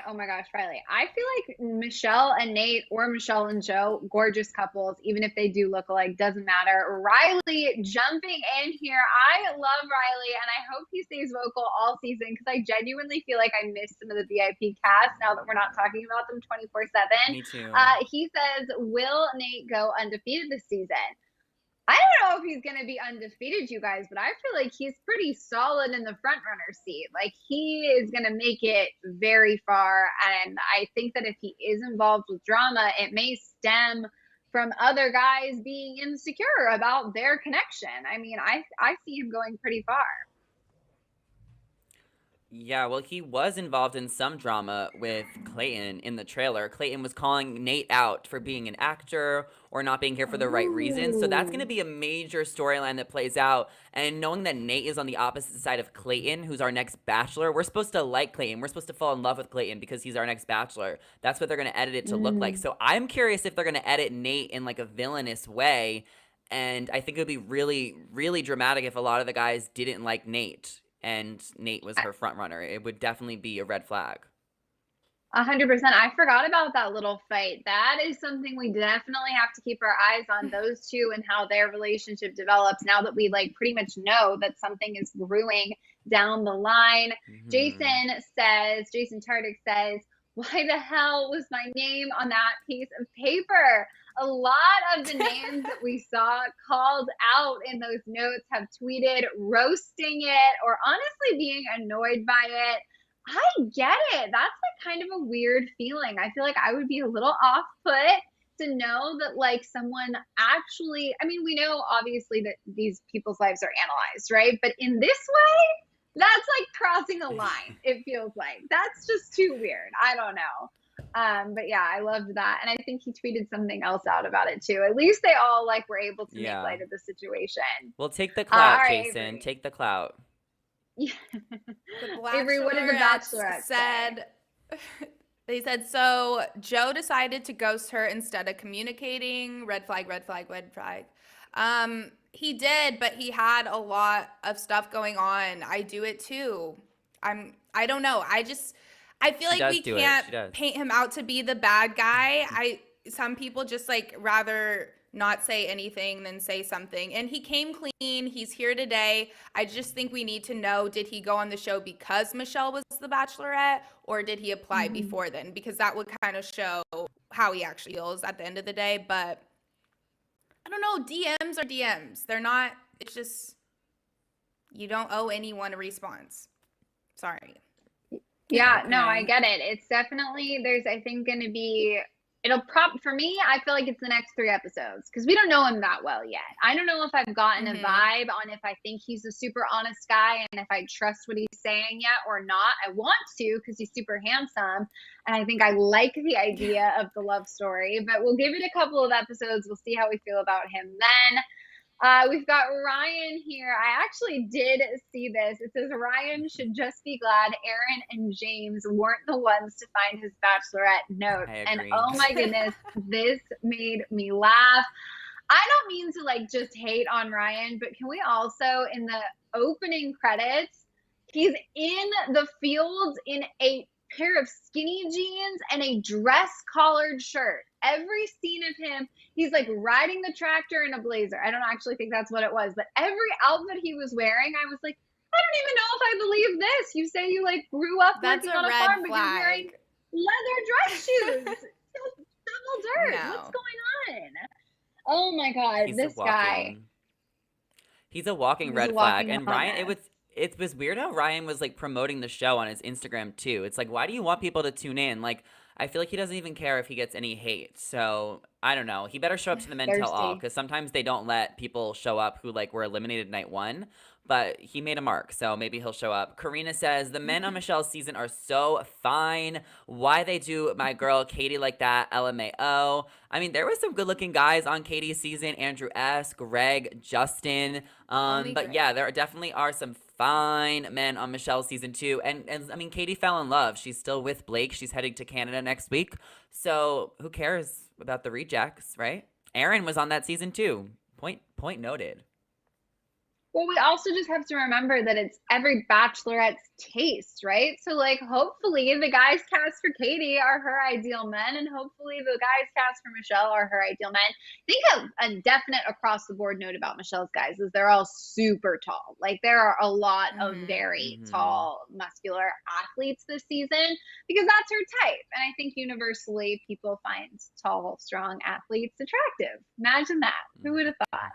oh my gosh, Riley, I feel like Michelle and Nate or Michelle and Joe, gorgeous couples, even if they do look alike, doesn't matter. Riley jumping in here. I love Riley, and I hope he stays vocal all season because I genuinely feel like I missed some of the VIP cast now that we're not talking about them 24/7. Me too. He says, will Nate go undefeated this season? I don't know if he's going to be undefeated, you guys, but I feel like he's pretty solid in the front runner seat. Like he is going to make it very far. And I think that if he is involved with drama, it may stem from other guys being insecure about their connection. I mean, I see him going pretty far. Yeah, well, he was involved in some drama with Clayton in the trailer. Clayton was calling Nate out for being an actor or not being here for the right reasons. So that's going to Ooh. be a major storyline that plays out. And knowing that Nate is on the opposite side of Clayton, who's our next Bachelor, we're supposed to like Clayton. We're supposed to fall in love with Clayton because he's our next Bachelor. That's what they're going to edit it to look like. So I'm curious if they're going to edit Nate in like a villainous way. And I think it would be really, really dramatic if a lot of the guys didn't like Nate and Nate was her front runner. It would definitely be a red flag. 100%. I forgot about that little fight. That is something we definitely have to keep our eyes on, those two and how their relationship develops now that we like pretty much know that something is brewing down the line. Mm-hmm. Jason Tartick says, why the hell was my name on that piece of paper? A lot of the names that we saw called out in those notes have tweeted roasting it or honestly being annoyed by it. I get it. That's like kind of a weird feeling. I feel like I would be a little off put to know that like someone actually, I mean, we know obviously that these people's lives are analyzed, right? But in this way, that's like crossing a line. It feels like that's just too weird. I don't know. But yeah, I loved that. And I think he tweeted something else out about it too. At least they all like were able to make Yeah. light of the situation. Well, take the All clout, right, Jason. Avery. Take the clout. The Avery, what did the Bachelorette said? They said, so Joe decided to ghost her instead of communicating. Red flag, red flag, red flag. He did, but he had a lot of stuff going on. I do it too. I don't know. I feel She like does we do it. can't She does. paint him out to be the bad guy. Some people just like rather not say anything than say something. And he came clean. He's here today. I just think we need to know, did he go on the show because Michelle was the Bachelorette, or did he apply before then? Because that would kind of show how he actually feels at the end of the day. But I don't know. DMs are DMs. They're not, it's just, you don't owe anyone a response. Sorry. Yeah, Okay. no, I get it. It's definitely, there's, I think, going to be, for me, I feel like it's the next 3 episodes because we don't know him that well yet. I don't know if I've gotten a vibe on if I think he's a super honest guy and if I trust what he's saying yet or not. I want to because he's super handsome. And I think I like the idea of the love story, but we'll give it a couple of episodes. We'll see how we feel about him then. We've got Ryan here. I actually did see this. It says Ryan should just be glad Aaron and James weren't the ones to find his Bachelorette note. I And agree. oh my goodness, this made me laugh. I don't mean to like just hate on Ryan, but can we also, in the opening credits, he's in the fields in a pair of skinny jeans and a dress collared shirt. Every scene of him, he's like riding the tractor in a blazer. I don't actually think that's what it was, but every outfit he was wearing, I was like, I don't even know if I believe this. You say you like grew up That's working a on a red farm, but you're wearing flag. leather dress shoes. Shovel dirt. What's No. going on? Oh my God, He's a this guy. walking He's a walking He's a red flag. walking And hot Ryan, mess. it was weird how Ryan was like promoting the show on his Instagram too. It's like, why do you want people to tune in? Like, I feel like he doesn't even care if he gets any hate. So I don't know. He better show up to the Men Tell All, Thirsty. because sometimes they don't let people show up who like were eliminated night one. But he made a mark, so maybe he'll show up. Karina says the men on Michelle's season are so fine. Why they do my girl Katie like that? LMAO. I mean, there were some good-looking guys on Katie's season: Andrew S., Greg, Justin. Only But Greg. yeah, there definitely are some fine men on Michelle's season too. And I mean, Katie fell in love. She's still with Blake. She's heading to Canada next week. So who cares about the rejects, right? Aaron was on that season too. Point noted. Well, we also just have to remember that it's every bachelorette's taste, right? So, like, hopefully the guys cast for Katie are her ideal men, and hopefully the guys cast for Michelle are her ideal men. I think a definite across the board note about Michelle's guys is they're all super tall. Like, there are a lot of very tall, muscular athletes this season because that's her type. And I think universally people find tall, strong athletes attractive. Imagine that. Who would have thought?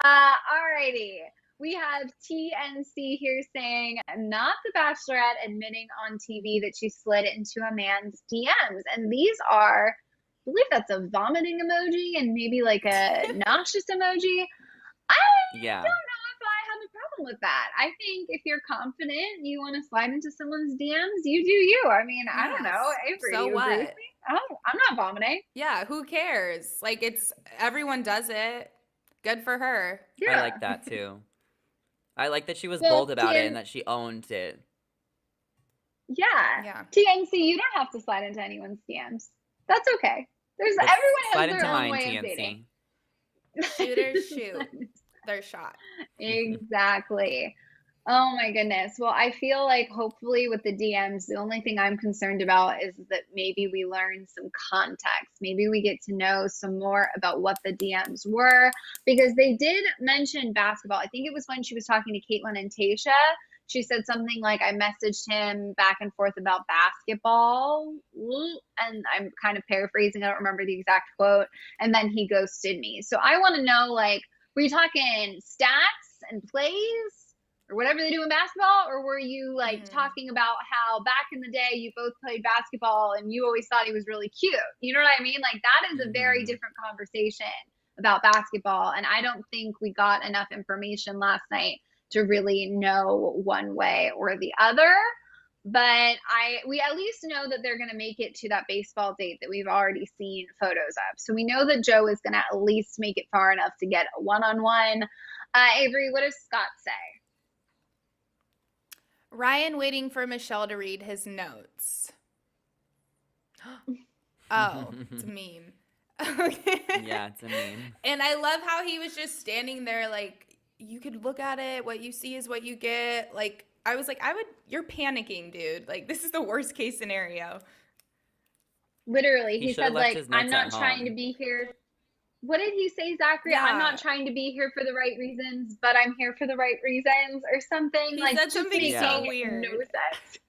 Alrighty. We have TNC here saying, not the Bachelorette admitting on TV that she slid into a man's DMs. And these are, I believe that's a vomiting emoji and maybe like a nauseous emoji. I Yeah. don't know if I have a problem with that. I think if you're confident, you want to slide into someone's DMs, you do you. I mean, I don't know. Avery, So you agree with what? me? I'm not vomiting. Yeah, who cares? Like, it's everyone does it. Good for her. Yeah. I like that too. I like that she was Well, bold about it and that she owned it. Yeah. TNC, you don't have to slide into anyone's DMs. That's okay. Everyone Slide has into their own mine, way of TNC. dating. Shooters shoot their shot. Exactly. Oh my goodness. Well, I feel like hopefully with the DMs, the only thing I'm concerned about is that maybe we learn some context. Maybe we get to know some more about what the DMs were, because they did mention basketball. I think it was when she was talking to Caitlin and Tasha. She said something like, I messaged him back and forth about basketball. And I'm kind of paraphrasing. I don't remember the exact quote. And then he ghosted me. So I want to know, like, were you talking stats and plays or whatever they do in basketball? Or were you like talking about how back in the day you both played basketball and you always thought he was really cute? You know what I mean? Like, that is a very different conversation about basketball. And I don't think we got enough information last night to really know one way or the other. But we at least know that they're going to make it to that baseball date that we've already seen photos of. So we know that Joe is going to at least make it far enough to get a one-on-one. Avery, what does Scott say? Ryan waiting for Michelle to read his notes. Oh, it's a meme. Yeah, it's a meme. And I love how he was just standing there like, you could look at it. What you see is what you get. Like, I was like, you're panicking, dude. Like, this is the worst case scenario. Literally, he said, like, I'm not at trying to home. be here. What did he say, Zachary? Yeah. I'm not trying to be here for the right reasons, but I'm here for the right reasons or something. He like, said just something making so weird. no sense.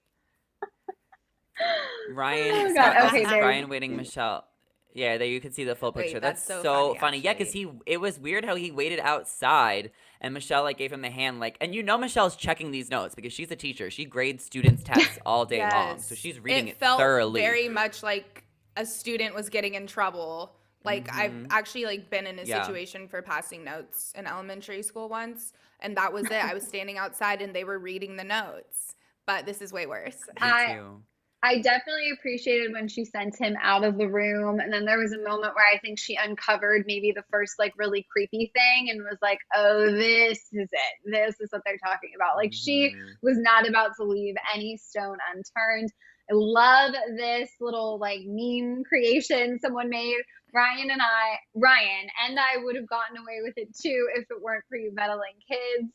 Ryan, Oh, Scott God. Goss Okay, is there's- Ryan waiting Michelle. Yeah, there you can see the full Wait, picture. that's That's so so funny, funny. Yeah, because actually. it was weird how he waited outside and Michelle like gave him the hand, like, and you know Michelle's checking these notes because she's a teacher. She grades students' tests all day long, so she's reading it felt thoroughly. very much like a student was getting in trouble. Like, I've actually like been in a situation for passing notes in elementary school once, and that was it. I was standing outside and they were reading the notes. But this is way worse. Me too. I definitely appreciated when she sent him out of the room. And then there was a moment where I think she uncovered maybe the first like really creepy thing and was like, oh, this is it. This is what they're talking about. Like she Hmm. was not about to leave any stone unturned. I love this little like meme creation someone made. Ryan and I would have gotten away with it too if it weren't for you meddling kids.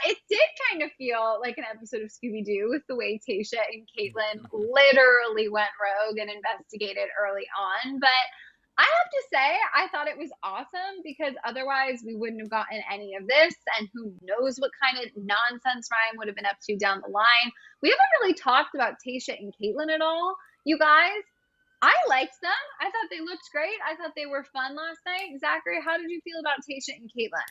It did kind of feel like an episode of Scooby-Doo with the way Tayshia and Caitlin literally went rogue and investigated early on. But I have to say, I thought it was awesome because otherwise we wouldn't have gotten any of this. And who knows what kind of nonsense Ryan would have been up to down the line. We haven't really talked about Tayshia and Caitlin at all. You guys, I liked them. I thought they looked great. I thought they were fun last night. Zachary, how did you feel about Tayshia and Caitlin?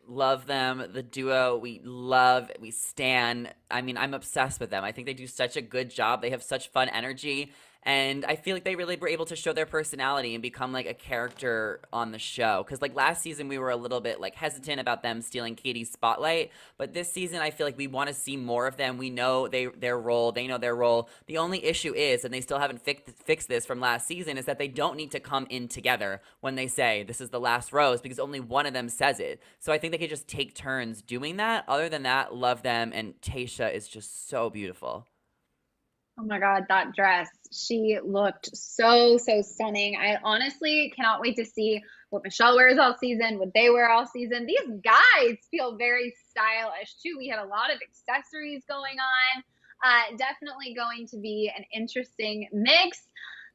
Love them. The duo we love, we stan. I mean, I'm obsessed with them. I think they do such a good job. They have such fun energy. And I feel like they really were able to show their personality and become like a character on the show. Because like last season, we were a little bit like hesitant about them stealing Katie's spotlight. But this season, I feel like we want to see more of them. We know their role. They know their role. The only issue is, and they still haven't fixed this from last season, is that they don't need to come in together when they say this is the last rose because only one of them says it. So I think they could just take turns doing that. Other than that, love them. And Tayshia is just so beautiful. Oh my God, that dress. She looked so, so stunning. I honestly cannot wait to see what Michelle wears all season, what they wear all season. These guys feel very stylish too. We had a lot of accessories going on. Definitely going to be an interesting mix.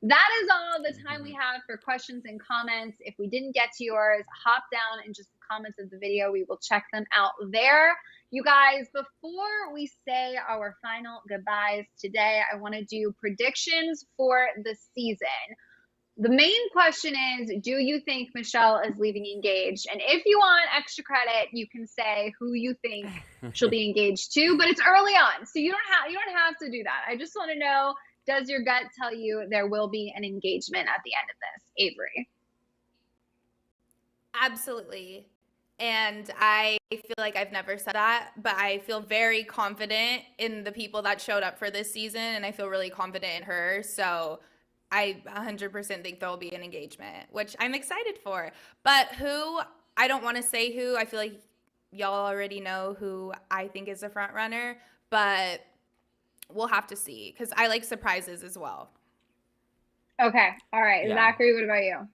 That is all the time we Mhm. have for questions and comments. If we didn't get to yours, hop down in just the comments of the video. We will check them out there. You guys, before we say our final goodbyes today, I want to do predictions for the season. The main question is, do you think Michelle is leaving engaged? And if you want extra credit, you can say who you think she'll be engaged to, but it's early on. So you don't have to do that. I just want to know, does your gut tell you there will be an engagement at the end of this? Avery. Absolutely. And I feel like I've never said that, but I feel very confident in the people that showed up for this season, and I feel really confident in her. So I 100% think there will be an engagement, which I'm excited for. But who, I don't want to say who. I feel like y'all already know who I think is a front runner, but we'll have to see because I like surprises as well. Okay. All right. Yeah. Zachary, what about you?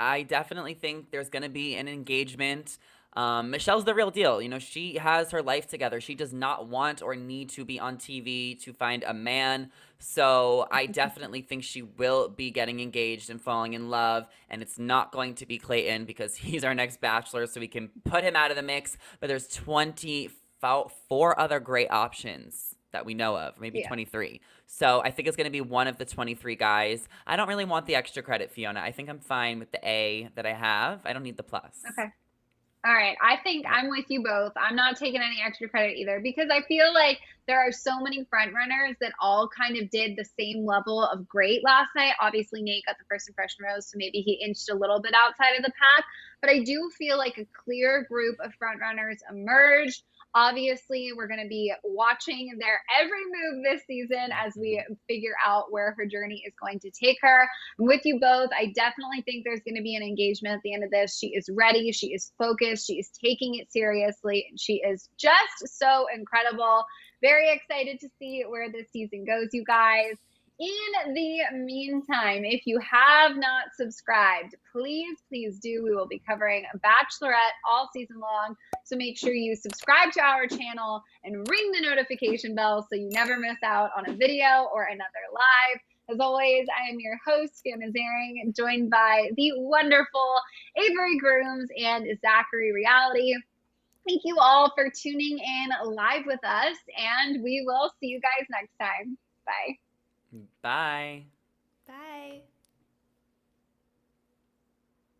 I definitely think there's going to be an engagement. Michelle's the real deal. You know, she has her life together. She does not want or need to be on TV to find a man. So I definitely think she will be getting engaged and falling in love. And it's not going to be Clayton because he's our next bachelor. So we can put him out of the mix. But there's 24 other great options that we know of, maybe Yeah. 23. So I think it's going to be one of the 23 guys. I don't really want the extra credit, Fiona. I think I'm fine with the A that I have. I don't need the plus. Okay. All right. I think Yeah. I'm with you both. I'm not taking any extra credit either because I feel like there are so many front runners that all kind of did the same level of great last night. Obviously, Nate got the first impression rose, so maybe he inched a little bit outside of the pack. But I do feel like a clear group of front runners emerged. Obviously, we're going to be watching their every move this season as we figure out where her journey is going to take her. I'm with you both. I definitely think there's going to be an engagement at the end of this. She is ready. She is focused. She is taking it seriously. And she is just so incredible. Very excited to see where this season goes, you guys. In the meantime, if you have not subscribed, please do. We will be covering Bachelorette all season long. So make sure you subscribe to our channel and ring the notification bell so you never miss out on a video or another live. As always, I am your host, Fiona Zaring, joined by the wonderful Avery Grooms and Zachary Reality. Thank you all for tuning in live with us, and we will see you guys next time. Bye. Bye. Bye.